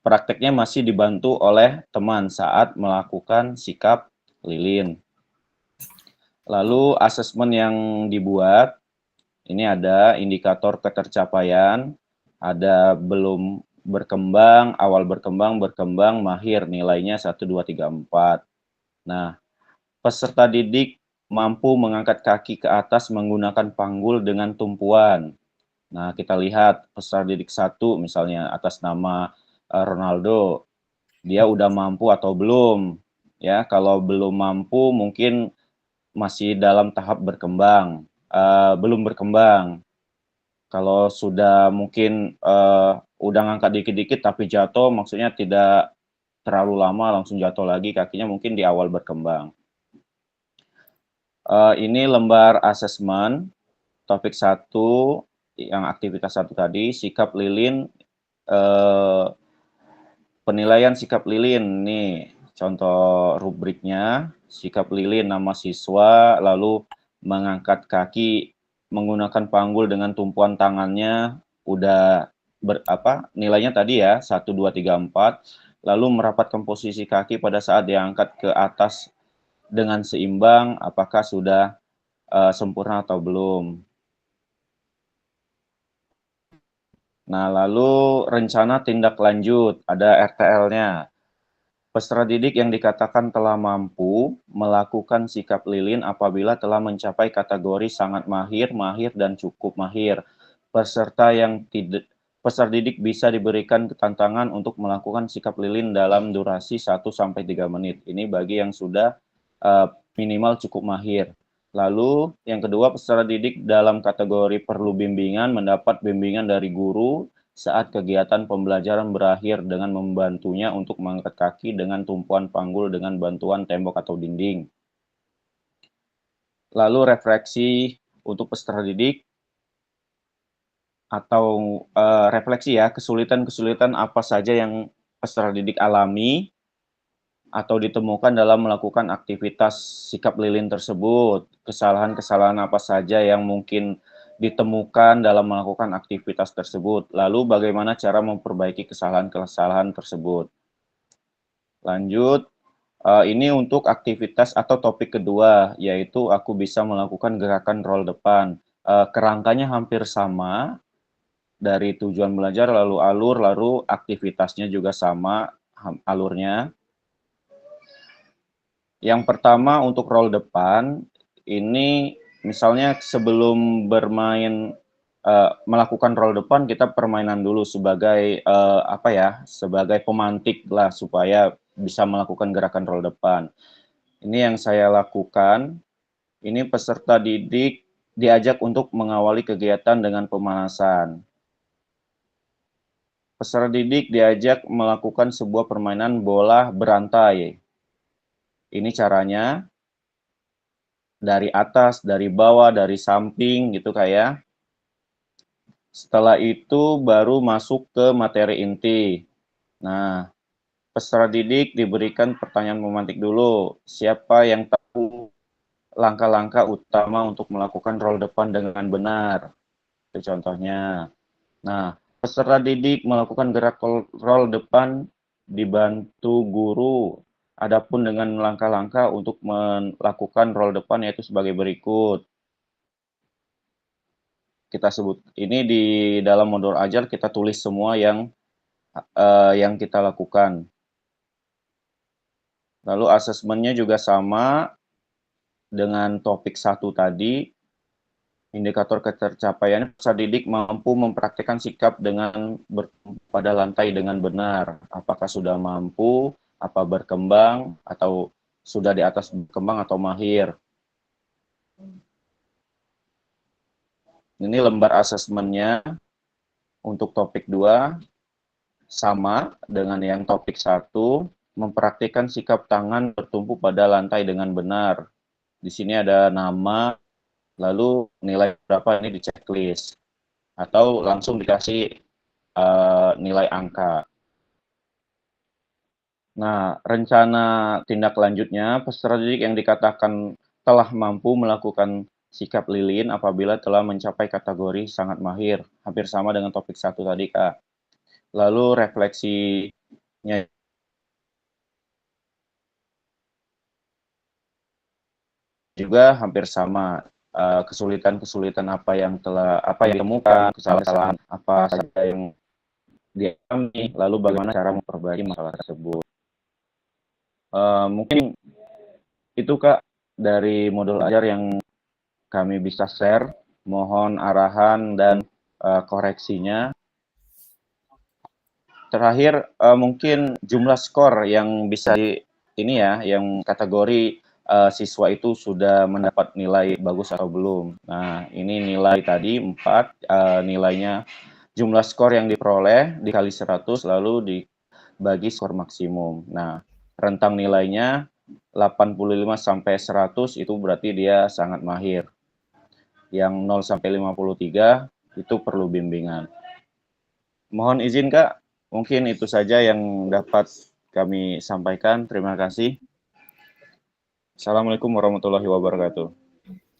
prakteknya masih dibantu oleh teman saat melakukan sikap lilin. Lalu asesmen yang dibuat, ini ada indikator ketercapaian, ada belum berkembang, awal berkembang, mahir, nilainya 1, 2, 3, 4. Nah, peserta didik mampu mengangkat kaki ke atas menggunakan panggul dengan tumpuan. Nah, kita lihat peserta didik 1 misalnya atas nama Ronaldo, dia udah mampu atau belum? Ya, kalau belum mampu mungkin masih dalam tahap berkembang, belum berkembang. Kalau sudah mungkin udah ngangkat dikit-dikit tapi jatuh, maksudnya tidak terlalu lama langsung jatuh lagi, kakinya mungkin di awal berkembang. Ini lembar asesmen, topik 1, yang aktivitas 1 tadi, sikap lilin, penilaian sikap lilin, nih contoh rubriknya, sikap lilin nama siswa, lalu mengangkat kaki menggunakan panggul dengan tumpuan tangannya, udah nilainya tadi ya, 1, 2, 3, 4, lalu merapatkan posisi kaki pada saat diangkat ke atas dengan seimbang, apakah sudah sempurna atau belum. Nah, lalu rencana tindak lanjut, ada RTL-nya. Peserta didik yang dikatakan telah mampu melakukan sikap lilin apabila telah mencapai kategori sangat mahir, mahir, dan cukup mahir. Peserta didik bisa diberikan tantangan untuk melakukan sikap lilin dalam durasi 1-3 menit. Ini bagi yang sudah minimal cukup mahir. Lalu yang kedua, peserta didik dalam kategori perlu bimbingan mendapat bimbingan dari guru saat kegiatan pembelajaran berakhir dengan membantunya untuk mengangkat kaki dengan tumpuan panggul dengan bantuan tembok atau dinding. Lalu refleksi untuk peserta didik atau refleksi ya, kesulitan-kesulitan apa saja yang peserta didik alami atau ditemukan dalam melakukan aktivitas sikap lilin tersebut, kesalahan-kesalahan apa saja yang mungkin ditemukan dalam melakukan aktivitas tersebut, lalu bagaimana cara memperbaiki kesalahan-kesalahan tersebut. Lanjut, ini untuk aktivitas atau topik kedua, yaitu aku bisa melakukan gerakan roll depan. Kerangkanya hampir sama, dari tujuan belajar, lalu alur, lalu aktivitasnya juga sama alurnya. Yang pertama untuk roll depan, ini misalnya sebelum bermain melakukan roll depan, kita permainan dulu sebagai sebagai pemantik lah supaya bisa melakukan gerakan roll depan. Ini yang saya lakukan. Ini peserta didik diajak untuk mengawali kegiatan dengan pemanasan. Peserta didik diajak melakukan sebuah permainan bola berantai. Ini caranya dari atas, dari bawah, dari samping gitu kayak. Setelah itu baru masuk ke materi inti. Nah, peserta didik diberikan pertanyaan memantik dulu. Siapa yang tahu langkah-langkah utama untuk melakukan roll depan dengan benar? Itu contohnya. Nah, peserta didik melakukan gerak roll depan dibantu guru. Adapun dengan langkah-langkah untuk melakukan roll depan yaitu sebagai berikut. Kita sebut ini di dalam modul ajar kita tulis semua yang kita lakukan. Lalu asesmennya juga sama dengan topik 1 tadi. Indikator ketercapaian peserta didik mampu mempraktikkan sikap dengan pada lantai dengan benar. Apakah sudah mampu, apa berkembang, atau sudah di atas berkembang atau mahir. Ini lembar asesmennya untuk topik 2 sama dengan yang topik 1, mempraktikkan sikap tangan bertumpu pada lantai dengan benar. Di sini ada nama, lalu nilai berapa ini di checklist, atau langsung dikasih nilai angka. Nah, rencana tindak lanjutnya, peserta didik yang dikatakan telah mampu melakukan sikap lilin apabila telah mencapai kategori sangat mahir, hampir sama dengan topik 1 tadi, Kak. Lalu refleksinya juga hampir sama, kesulitan-kesulitan apa yang ditemukan, kesalahan apa saja yang dialami, lalu bagaimana cara memperbaiki masalah tersebut. Mungkin itu, Kak, dari modul ajar yang kami bisa share. Mohon arahan dan koreksinya. Terakhir, mungkin jumlah skor yang bisa yang kategori siswa itu sudah mendapat nilai bagus atau belum. Nah, ini nilai tadi 4, nilainya jumlah skor yang diperoleh dikali 100 lalu dibagi skor maksimum. Nah, rentang nilainya 85 sampai 100 itu berarti dia sangat mahir. Yang 0 sampai 53 itu perlu bimbingan. Mohon izin, Kak, mungkin itu saja yang dapat kami sampaikan. Terima kasih. Assalamualaikum warahmatullahi wabarakatuh.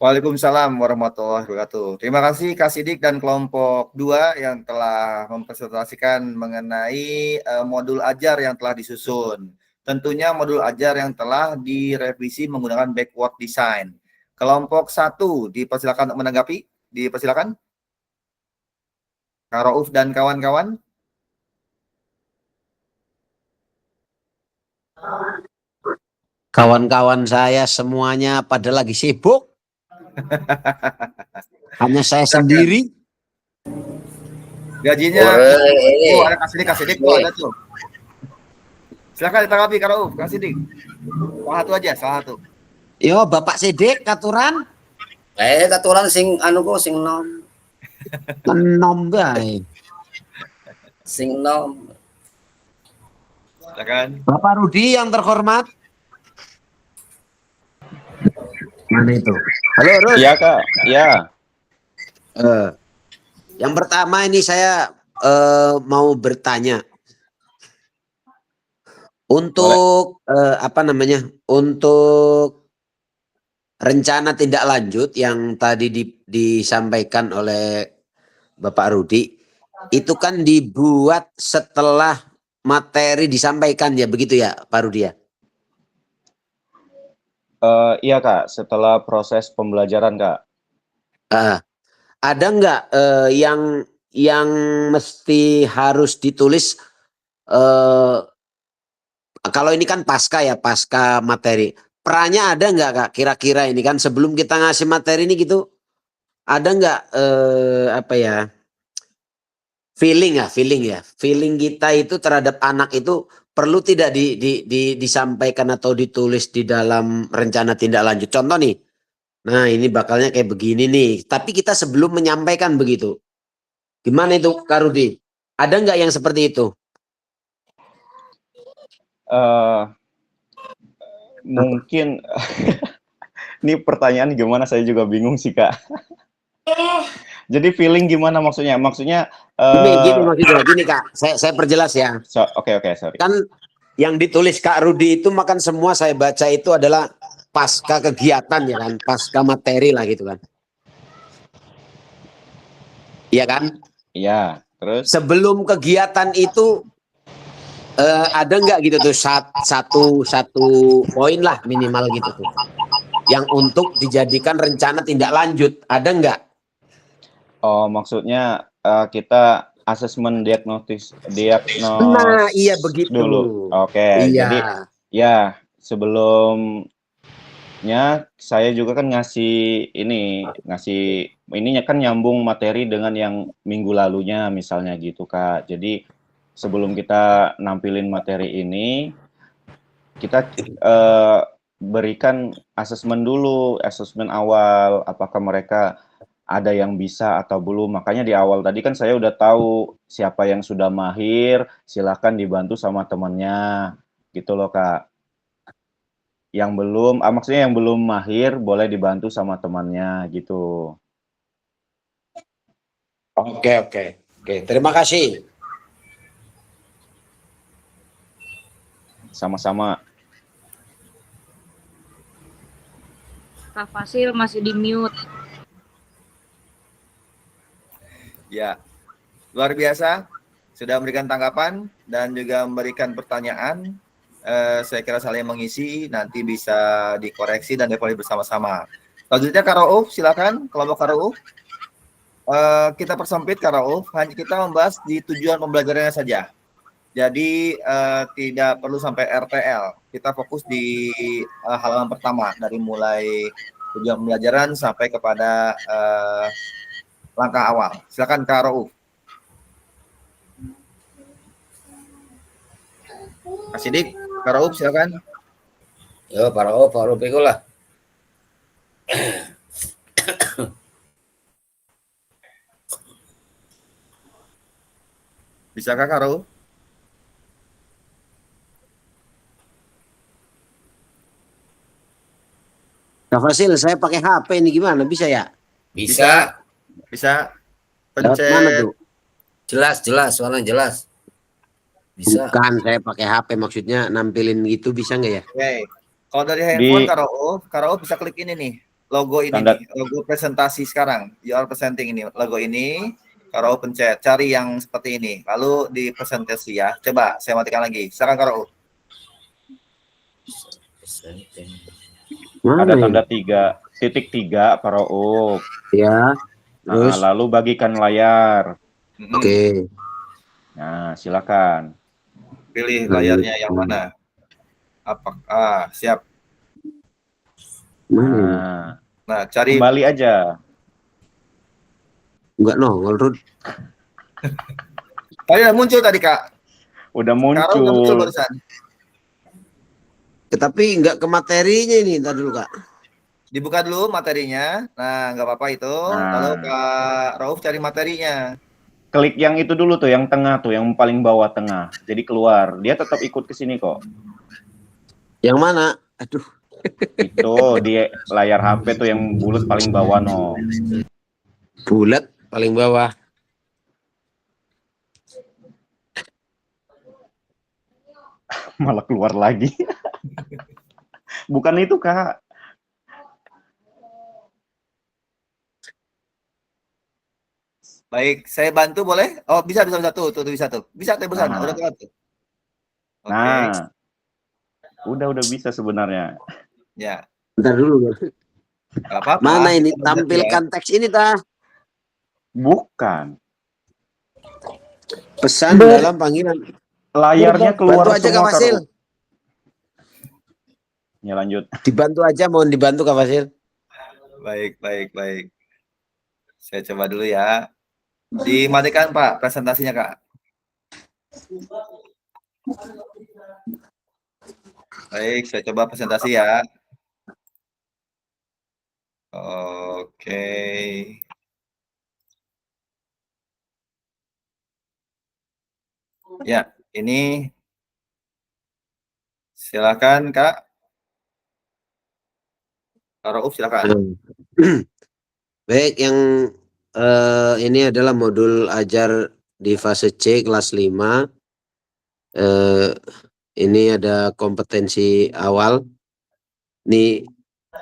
Waalaikumsalam warahmatullahi wabarakatuh. Terima kasih Kak Sidik dan kelompok 2 yang telah mempresentasikan mengenai modul ajar yang telah disusun. Tentunya modul ajar yang telah direvisi menggunakan backward design. Kelompok 1 dipersilakan untuk menanggapi. Dipersilakan. Kak Rauf dan kawan-kawan. Kawan-kawan saya semuanya pada lagi sibuk. Hanya saya sendiri. Gajinya, ada Kak Sidik tuh ada tuh. Silakan ditanggapi Kak Rauf, Kak Sidik. Salah satu. Yo, Bapak Sidik katuran. Katuran sing sing nom. Nom bae. Sing nom. Silakan. Bapak Rudi yang terhormat. Mana itu? Halo, Rud. Iya, Kak. Ya. Yang pertama ini saya mau bertanya. Untuk untuk rencana tindak lanjut yang tadi disampaikan oleh Bapak Rudi, itu kan dibuat setelah materi disampaikan ya, begitu ya Pak Rudi ya? Iya, Kak, setelah proses pembelajaran, Kak. Ada nggak yang mesti harus ditulis? Kalau ini kan pasca materi. Perannya ada nggak, Kak? Kira-kira ini kan sebelum kita ngasih materi ini gitu, ada nggak feeling kita itu terhadap anak itu perlu tidak disampaikan atau ditulis di dalam rencana tindak lanjut. Contoh nih, nah ini bakalnya kayak begini nih, tapi kita sebelum menyampaikan begitu. Gimana itu Kak Rudi? Ada nggak yang seperti itu? Mungkin ini pertanyaan gimana, saya juga bingung sih, Kak. Jadi feeling gimana maksudnya? Maksudnya gini Kak, saya perjelas ya. Oke, sorry. Kan yang ditulis Kak Rudi itu makan semua saya baca itu adalah pasca kegiatan ya kan, pasca materi lah gitu kan. Iya kan? Iya, terus sebelum kegiatan itu ada nggak gitu tuh satu poin lah minimal gitu tuh yang untuk dijadikan rencana tindak lanjut, ada nggak? Oh, maksudnya kita asesmen diagnosis nah iya begitu dulu. Oke, iya. Jadi ya sebelumnya saya juga kan ngasih ininya kan nyambung materi dengan yang minggu lalunya misalnya gitu, Kak. Jadi sebelum kita nampilin materi ini, kita berikan asesmen dulu, asesmen awal, apakah mereka ada yang bisa atau belum. Makanya di awal tadi kan saya udah tahu siapa yang sudah mahir, silakan dibantu sama temannya, gitu loh, Kak. Yang belum, maksudnya yang belum mahir boleh dibantu sama temannya gitu. Oke, oke. Oke, terima kasih. Sama-sama. Kak Fasil masih di mute. Ya, luar biasa. Sudah memberikan tanggapan dan juga memberikan pertanyaan. Saya kira saling mengisi, nanti bisa dikoreksi dan dievaluasi bersama-sama. Selanjutnya Kak Rauf, silakan kelompok Kak Rauf. Kita persempit Kak Rauf, hanya kita membahas di tujuan pembelajarannya saja. Jadi tidak perlu sampai RTL. Kita fokus di halaman pertama dari mulai tujuan pembelajaran sampai kepada langkah awal. Silakan Kak Rauf. Kak Sidik, Kak Rauf silakan. Yo, Pak Rauf itu lah. Bisakah Kak Rauf? Kak Fasil, saya pakai HP ini gimana? Bisa ya? Bisa. Bisa. Lewat Pencet. mana tuh? Jelas, suaranya jelas. Bisa. Bukan, saya pakai HP maksudnya nampilin gitu bisa nggak ya? Oke. Kalau dari handphone Kak Rauf bisa klik ini nih. Logo ini Tanda. nih, logo presentasi sekarang. You are presenting ini, logo ini. Kak Rauf pencet, cari yang seperti ini. Lalu di presentasi ya. Coba saya matikan lagi. Silakan Kak Rauf. Ada tanda 3.3 Pak Rauf. Ya. Terus? Nah, lalu bagikan layar. Oke. Nah, silakan. Pilih layarnya yang mana. Siap. Nah, cari. Kembali aja. Enggak nongol, Rud. Tadi udah muncul tadi, Kak. Udah Kak Rauf udah muncul muncul. barusan. Tapi enggak ke materinya ini, ntar dulu Kak. Dibuka dulu materinya. Nah, nggak apa-apa itu. Nah. Lalu Kak Rauf cari materinya. Klik yang itu dulu tuh, yang tengah tuh, yang paling bawah tengah. Jadi keluar. Dia tetap ikut ke sini kok. Yang mana? Aduh. Itu di layar HP tuh yang bulat paling bawah no. Bulat paling bawah. Malah keluar lagi. Bukan itu, Kak. Baik, saya bantu boleh? Oh, bisa tuh, bisa tuh. Bisa tuh bersama, Nah. udah keluar tuh. Oke. Nah. Udah bisa sebenarnya. Ya. Bentar dulu. Gak apa-apa. Mana ini? Kita Tampilkan teks ini, Ta. Bukan. Pesan dalam panggilan. Layarnya keluar Bantu aja Kak semua, Fasil. Ya lanjut. Dibantu aja, mohon dibantu Kak Fasil. Baik. Saya coba dulu ya. Dimatikan Pak presentasinya, Kak. Baik, saya coba presentasi ya. Oke. Ya, ini silakan Kak. Kak Rauf silakan. Baik, yang ini adalah modul ajar di fase C kelas 5. Ini ada kompetensi awal. Ini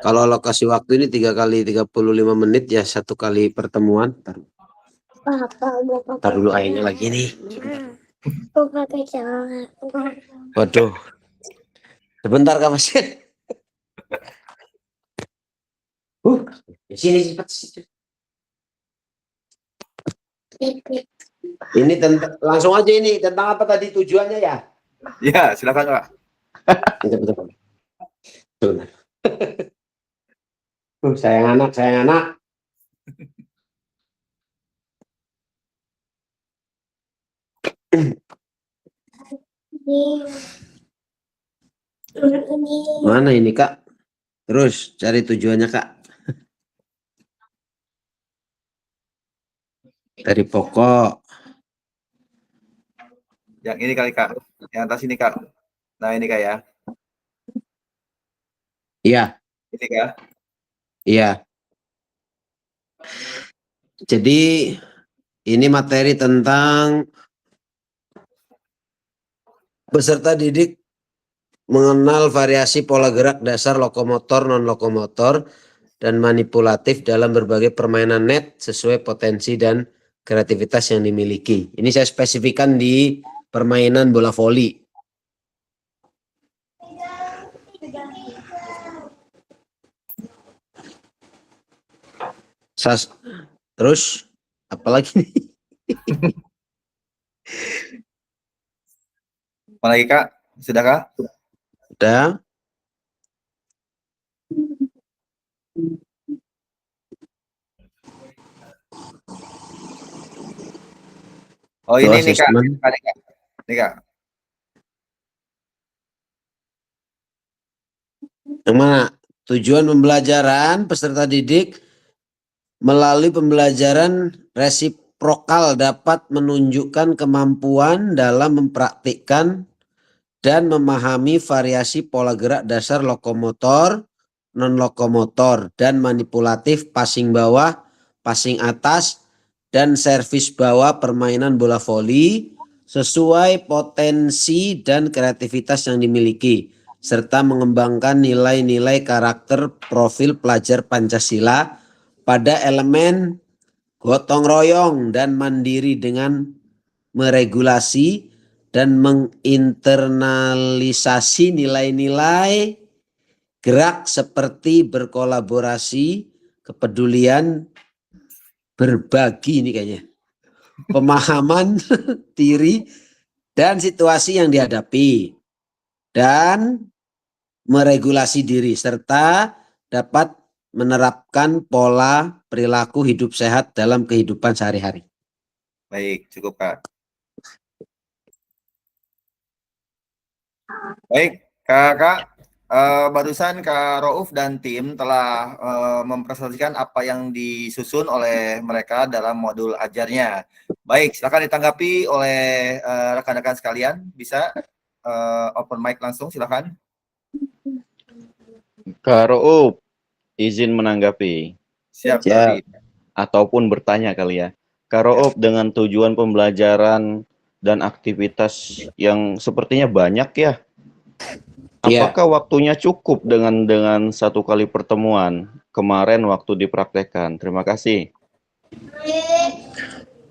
kalau alokasi waktu ini 3 kali 35 menit ya, 1 kali pertemuan. Ntar dulu airnya lagi nih. Waduh. Sebentar Kak Fasil. Sini cepat. Ini langsung aja ini tentang apa tadi tujuannya ya? Ya, silakan Kak. Benar. Sayang anak. Mana ini Kak? Terus cari tujuannya Kak. Dari pokok. Yang ini kali Kak. Yang atas ini Kak. Nah ini Kak ya. Iya, Ini Kak. iya. Jadi ini materi tentang peserta didik mengenal variasi pola gerak dasar lokomotor, non-lokomotor, dan manipulatif dalam berbagai permainan net sesuai potensi dan kreativitas yang dimiliki. Ini saya spesifikkan di permainan bola voli. Terus apalagi nih? Apalagi Kak? Sudah Kak? Udah. Oh ini nih Kak. Asesmen. Nih Kak. Yang mana? Tujuan pembelajaran peserta didik melalui pembelajaran resiprokal dapat menunjukkan kemampuan dalam mempraktikkan dan memahami variasi pola gerak dasar lokomotor, non-lokomotor, dan manipulatif passing bawah, passing atas, dan servis bawah permainan bola voli sesuai potensi dan kreativitas yang dimiliki, serta mengembangkan nilai-nilai karakter profil pelajar Pancasila pada elemen gotong royong dan mandiri dengan meregulasi dan menginternalisasi nilai-nilai gerak seperti berkolaborasi, kepedulian, berbagi ini kayaknya, pemahaman diri dan situasi yang dihadapi, dan meregulasi diri serta dapat menerapkan pola perilaku hidup sehat dalam kehidupan sehari-hari. Baik, cukup Kak. Baik, Kakak, barusan Kak Rauf dan tim telah mempresentasikan apa yang disusun oleh mereka dalam modul ajarnya. Baik, silakan ditanggapi oleh rekan-rekan sekalian. Bisa open mic langsung, silakan. Kak Roop, izin menanggapi. Siap, Siap. Rodi. Ataupun bertanya kali ya. Kak Roop, dengan tujuan pembelajaran dan aktivitas yang sepertinya banyak ya, Iya. apakah waktunya cukup dengan satu kali pertemuan kemarin waktu dipraktekkan? Terima kasih.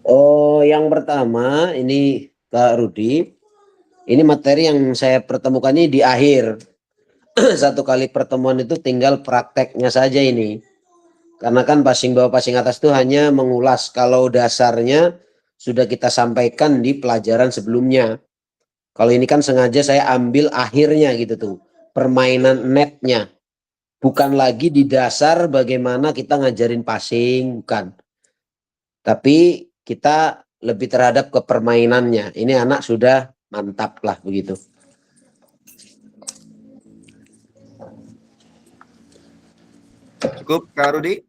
Oh, yang pertama ini Kak Rudi, ini materi yang saya pertemukan ini di akhir. Satu kali pertemuan itu tinggal prakteknya saja ini. Karena kan passing bawah passing atas itu hanya mengulas, kalau dasarnya sudah kita sampaikan di pelajaran sebelumnya. Kalau ini kan sengaja saya ambil akhirnya gitu tuh, permainan netnya. Bukan lagi di dasar bagaimana kita ngajarin passing, bukan. Tapi kita lebih terhadap ke permainannya. Ini anak sudah mantap lah begitu. Cukup, Kak Rudi?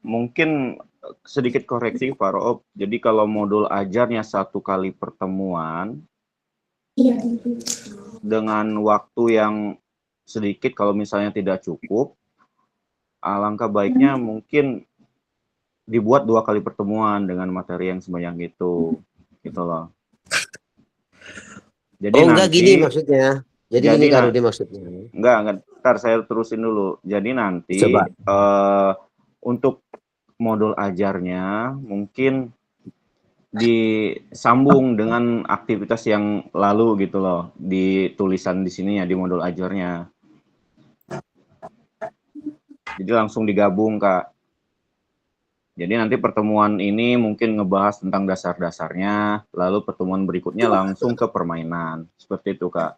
Mungkin sedikit koreksi Pak Roop. Jadi kalau modul ajarnya satu kali pertemuan dengan waktu yang sedikit, kalau misalnya tidak cukup, alangkah baiknya mungkin dibuat 2 kali pertemuan dengan materi yang sebanyak itu, gitu loh. Jadi enggak nanti, gini maksudnya. Jadi gini Kak Rudi maksudnya. Enggak, ntar saya terusin dulu. Jadi nanti untuk modul ajarnya mungkin disambung dengan aktivitas yang lalu gitu loh, di tulisan di sini ya, di modul ajarnya. Jadi langsung digabung Kak. Jadi nanti pertemuan ini mungkin ngebahas tentang dasar-dasarnya, lalu pertemuan berikutnya langsung ke permainan. Seperti itu Kak.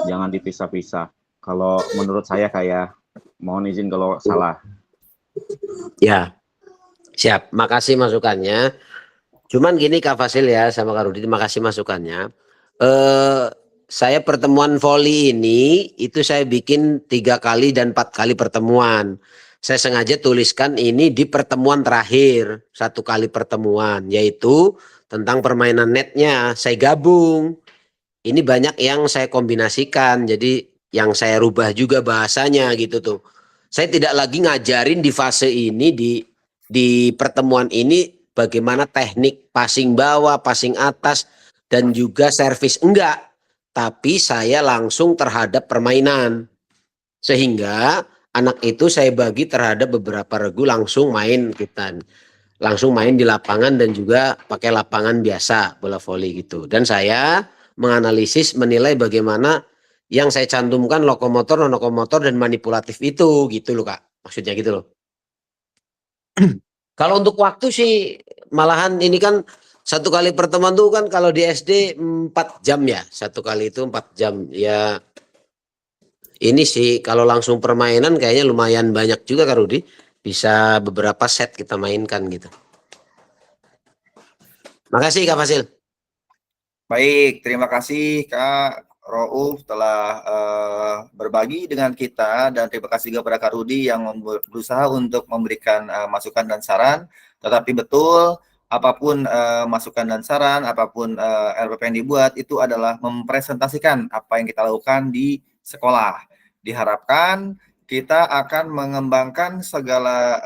Jangan dipisah-pisah. Kalau menurut saya kayak, mohon izin kalau salah. Ya, siap. Makasih masukannya. Cuman gini Kak Fasil ya sama Kak Rudi, terima kasih masukannya. Saya pertemuan volley ini itu saya bikin 3 kali dan 4 kali pertemuan. Saya sengaja tuliskan ini di pertemuan terakhir, 1 kali pertemuan, yaitu tentang permainan netnya. Saya gabung. Ini banyak yang saya kombinasikan. Jadi yang saya rubah juga bahasanya gitu tuh. Saya tidak lagi ngajarin di fase ini di pertemuan ini bagaimana teknik passing bawah, passing atas dan juga servis, enggak. Tapi saya langsung terhadap permainan. Sehingga anak itu saya bagi terhadap beberapa regu langsung main kita. Langsung main di lapangan dan juga pakai lapangan biasa bola voli gitu. Dan saya menganalisis, menilai bagaimana yang saya cantumkan lokomotor, non lokomotor dan manipulatif itu gitu loh Kak. Maksudnya gitu loh. Kalau untuk waktu sih malahan ini kan satu kali pertemuan tuh kan kalau di SD 4 jam ya. Satu kali itu 4 jam. Ya ini sih kalau langsung permainan kayaknya lumayan banyak juga Kak Rudi. Bisa beberapa set kita mainkan gitu. Makasih Kak Fasil. Baik, terima kasih Kak Rauf telah berbagi dengan kita, dan terima kasih juga pada Kak Rudi yang berusaha untuk memberikan masukan dan saran. Tetapi betul, apapun masukan dan saran, apapun RPP yang dibuat, itu adalah mempresentasikan apa yang kita lakukan di sekolah. Diharapkan kita akan mengembangkan segala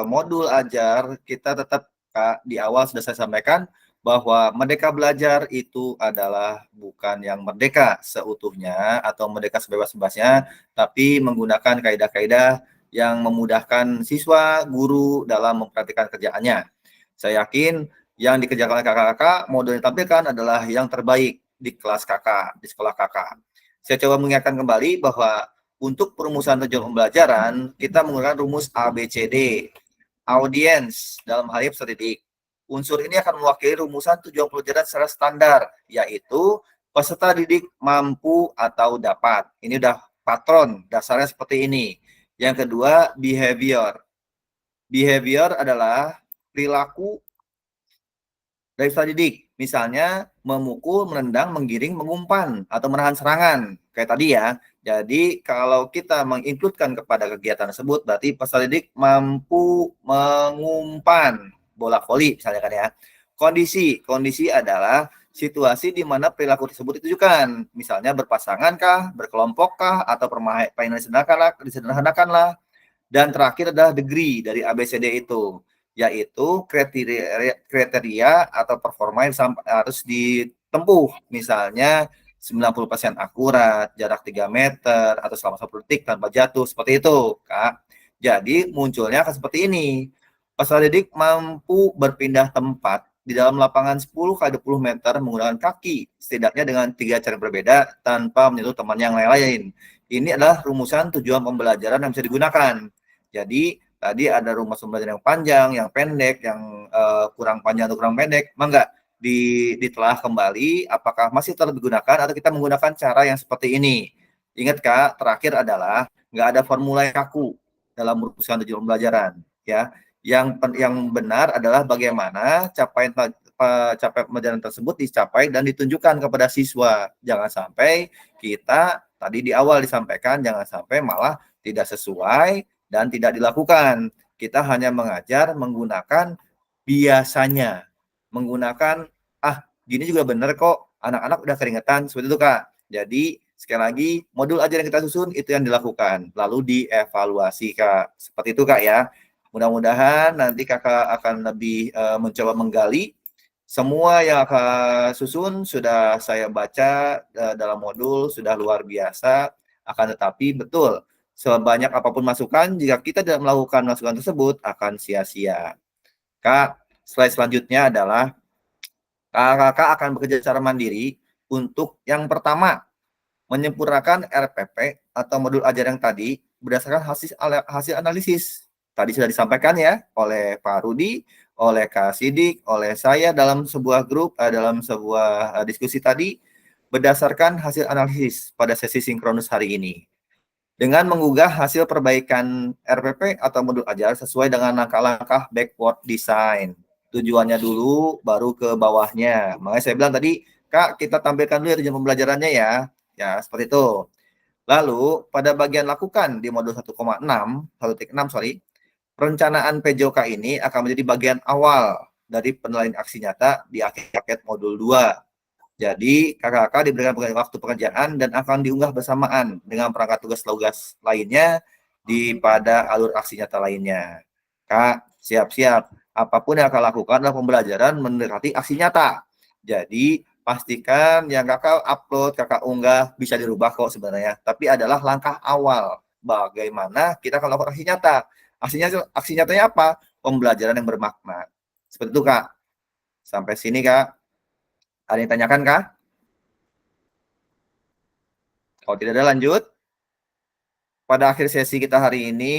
modul ajar. Kita tetap, Kak, di awal sudah saya sampaikan, bahwa merdeka belajar itu adalah bukan yang merdeka seutuhnya atau merdeka sebebas-bebasnya, tapi menggunakan kaidah-kaidah yang memudahkan siswa, guru dalam mempraktikkan kerjaannya. Saya yakin yang dikerjakan oleh kakak-kakak, modul yang ditampilkan adalah yang terbaik di kelas kakak, di sekolah kakak. Saya coba mengingatkan kembali bahwa untuk perumusan tujuan pembelajaran, kita menggunakan rumus ABCD, audiens dalam hal ini peserta didik. Unsur ini akan mewakili rumusan tujuan pembelajaran secara standar, yaitu peserta didik mampu atau dapat. Ini udah patron, dasarnya seperti ini. Yang kedua, behavior. Behavior adalah perilaku dari peserta didik. Misalnya, memukul, menendang, menggiring, mengumpan, atau menahan serangan. Kayak tadi ya. Jadi, kalau kita menginkludkan kepada kegiatan tersebut, berarti peserta didik mampu mengumpan bola voli misalnya kan ya. Kondisi adalah situasi di mana perilaku tersebut ditujukan. Misalnya berpasangan kah, berkelompok kah, atau permainan disederhanakanlah. Dan terakhir adalah degree dari ABCD itu, yaitu kriteria atau performa yang harus ditempuh. Misalnya 90% akurat, jarak 3 meter, atau selama 10 detik tanpa jatuh, seperti itu, Kak. Jadi munculnya akan seperti ini. Peserta didik mampu berpindah tempat di dalam lapangan 10 x 20 meter menggunakan kaki, setidaknya dengan 3 cara berbeda tanpa menyentuh teman yang lain. Ini adalah rumusan tujuan pembelajaran yang bisa digunakan. Jadi, tadi ada rumus pembelajaran yang panjang, yang pendek, yang kurang panjang atau kurang pendek. Mangga ditelah kembali apakah masih tetap digunakan atau kita menggunakan cara yang seperti ini. Ingat Kak, terakhir adalah nggak ada formula yang kaku dalam merumuskan tujuan pembelajaran. Ya. Yang benar adalah bagaimana capaian pembelajaran tersebut dicapai dan ditunjukkan kepada siswa. Jangan sampai kita tadi di awal disampaikan, jangan sampai malah tidak sesuai dan tidak dilakukan. Kita hanya mengajar menggunakan biasanya. Menggunakan, gini juga benar kok, anak-anak udah keringetan, seperti itu Kak. Jadi, sekali lagi, modul ajar yang kita susun itu yang dilakukan. Lalu dievaluasi Kak. Seperti itu Kak ya. Mudah-mudahan nanti kakak akan lebih mencoba menggali. Semua yang kakak susun sudah saya baca dalam modul, sudah luar biasa. Akan tetapi betul, sebanyak apapun masukan, jika kita tidak melakukan masukan tersebut, akan sia-sia. Kak, slide selanjutnya adalah kakak akan bekerja secara mandiri untuk yang pertama, menyempurnakan RPP atau modul ajar yang tadi berdasarkan hasil analisis. Tadi sudah disampaikan ya oleh Pak Rudi, oleh Kak Sidik, oleh saya dalam sebuah grup, dalam sebuah diskusi tadi, berdasarkan hasil analisis pada sesi sinkronus hari ini. Dengan menggugah hasil perbaikan RPP atau modul ajar sesuai dengan langkah-langkah backward design. Tujuannya dulu, baru ke bawahnya. Makanya saya bilang tadi, Kak, kita tampilkan dulu tujuan pembelajarannya ya. Ya, seperti itu. Lalu, pada bagian lakukan di modul 1,6, perencanaan PJOK ini akan menjadi bagian awal dari penilaian aksi nyata di akhir paket modul 2. Jadi kakak-kakak diberikan waktu pekerjaan dan akan diunggah bersamaan dengan perangkat tugas lainnya pada alur aksi nyata lainnya. Kak, siap-siap. Apapun yang kakak lakukan dalam pembelajaran mendekati aksi nyata. Jadi pastikan yang kakak upload, kakak unggah bisa dirubah kok sebenarnya. Tapi adalah langkah awal. Bagaimana kita akan lakukan aksi nyata. Aksi nyatanya apa? Pembelajaran yang bermakna. Seperti itu, Kak. Sampai sini, Kak. Ada yang tanyakan, Kak? Kalau tidak ada, lanjut. Pada akhir sesi kita hari ini,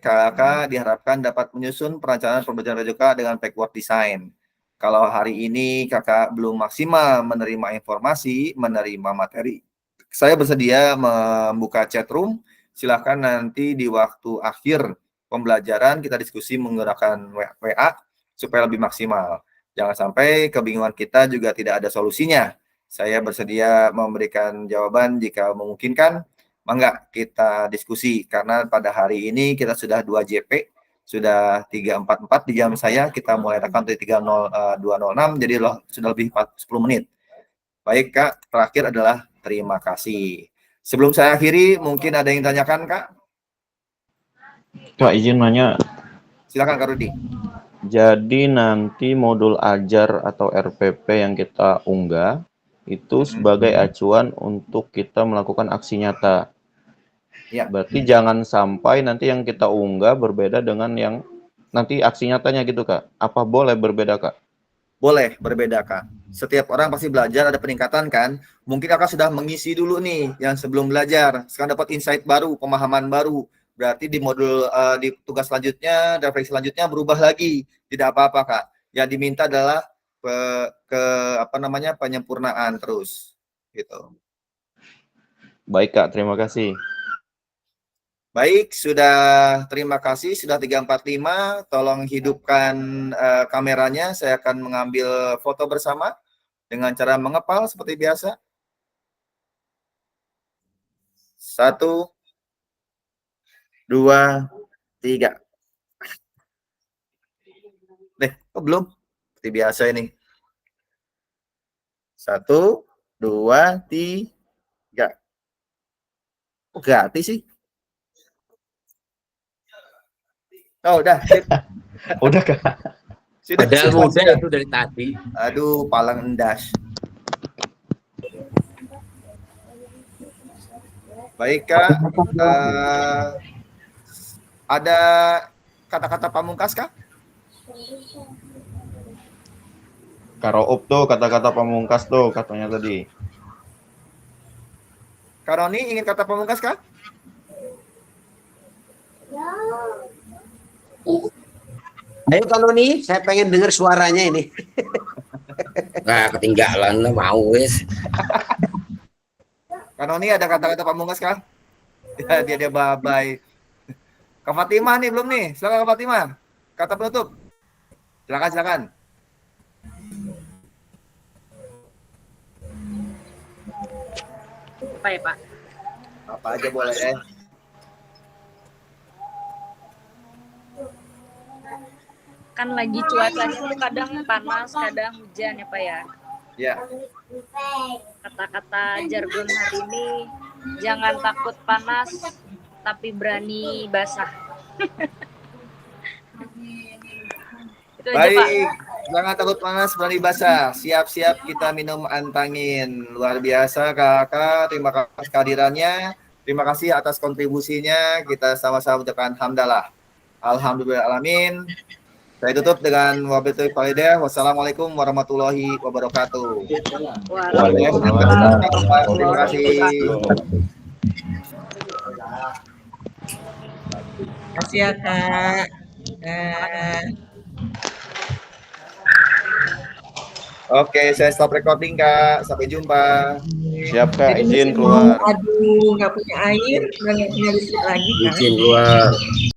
kakak diharapkan dapat menyusun perencanaan pembelajaran PJOK dengan backward design. Kalau hari ini kakak belum maksimal menerima informasi, menerima materi, saya bersedia membuka chat room. Silahkan nanti di waktu akhir pembelajaran kita diskusi menggunakan WA supaya lebih maksimal. Jangan sampai kebingungan kita juga tidak ada solusinya. Saya bersedia memberikan jawaban jika memungkinkan. Mangga kita diskusi, karena pada hari ini kita sudah 2 JP, sudah 3.44 di jam saya, kita mulai rekam dari 3.02.06, jadi sudah lebih 10 menit. Baik, Kak, terakhir adalah terima kasih. Sebelum saya akhiri, mungkin ada yang tanyakan, Kak? Kak, izin nanya. Silakan, Kak Rudi. Jadi nanti modul ajar atau RPP yang kita unggah itu sebagai acuan untuk kita melakukan aksi nyata. Ya. Berarti jangan sampai nanti yang kita unggah berbeda dengan yang nanti aksi nyatanya gitu, Kak. Apa boleh berbeda, Kak? Boleh berbeda, Kak. Setiap orang pasti belajar, ada peningkatan kan. Mungkin kakak sudah mengisi dulu nih yang sebelum belajar. Sekarang dapat insight baru, pemahaman baru. Berarti di modul di tugas selanjutnya, refleksi selanjutnya berubah lagi. Tidak apa-apa, Kak. Yang diminta adalah penyempurnaan terus. Gitu. Baik, Kak. Terima kasih. Baik, sudah terima kasih, sudah 3.45, tolong hidupkan kameranya, saya akan mengambil foto bersama dengan cara mengepal seperti biasa. 1, 2, 3. Kok belum? Seperti biasa ini. 1, 2, 3. Kok gratis sih? Oh, udah. Udah, Kak. Padahal mudah itu dari tadi. Aduh, palang endas. Baik, Kak. Ada kata-kata pamungkas, Kak? Karoup tuh kata-kata pamungkas tuh katanya tadi. Kak Roni ingin kata pamungkas, Kak? Ayo kalau nih, saya pengen dengar suaranya ini. Nah, ketinggalan mau wes. Kak Roni ada kata-kata pamungkas, Kak? Ya, dia bye-bye. Kak Fatimah nih belum nih. Silakan Kak Fatimah. Kata penutup. Silakan. Apa ya, Pak? Apa aja boleh. Kan lagi cuacanya tuh kadang panas, kadang hujan ya, Pak ya. Ya. Kata-kata jargon hari ini, jangan takut panas, tapi berani basah. Itu aja, Pak. Baik, jangan takut panas, berani basah. Siap-siap kita minum antangin. Luar biasa, Kakak. Terima kasih kehadirannya. Terima kasih atas kontribusinya. Kita sama-sama ucapkan hamdalah. Alhamdulillahirrahmanirrahim. Saya tutup dengan wabillahi taufiq. Wassalamualaikum warahmatullahi wabarakatuh. Waalaikumsalam. Terima kasih. Terima kasih ya, Kak. Oke, saya stop recording, Kak. Sampai jumpa. Siap, Kak. Jadi Izin masih mau keluar. aduh nggak punya air, udah nggak punya listrik lagi, Kak. Izin keluar.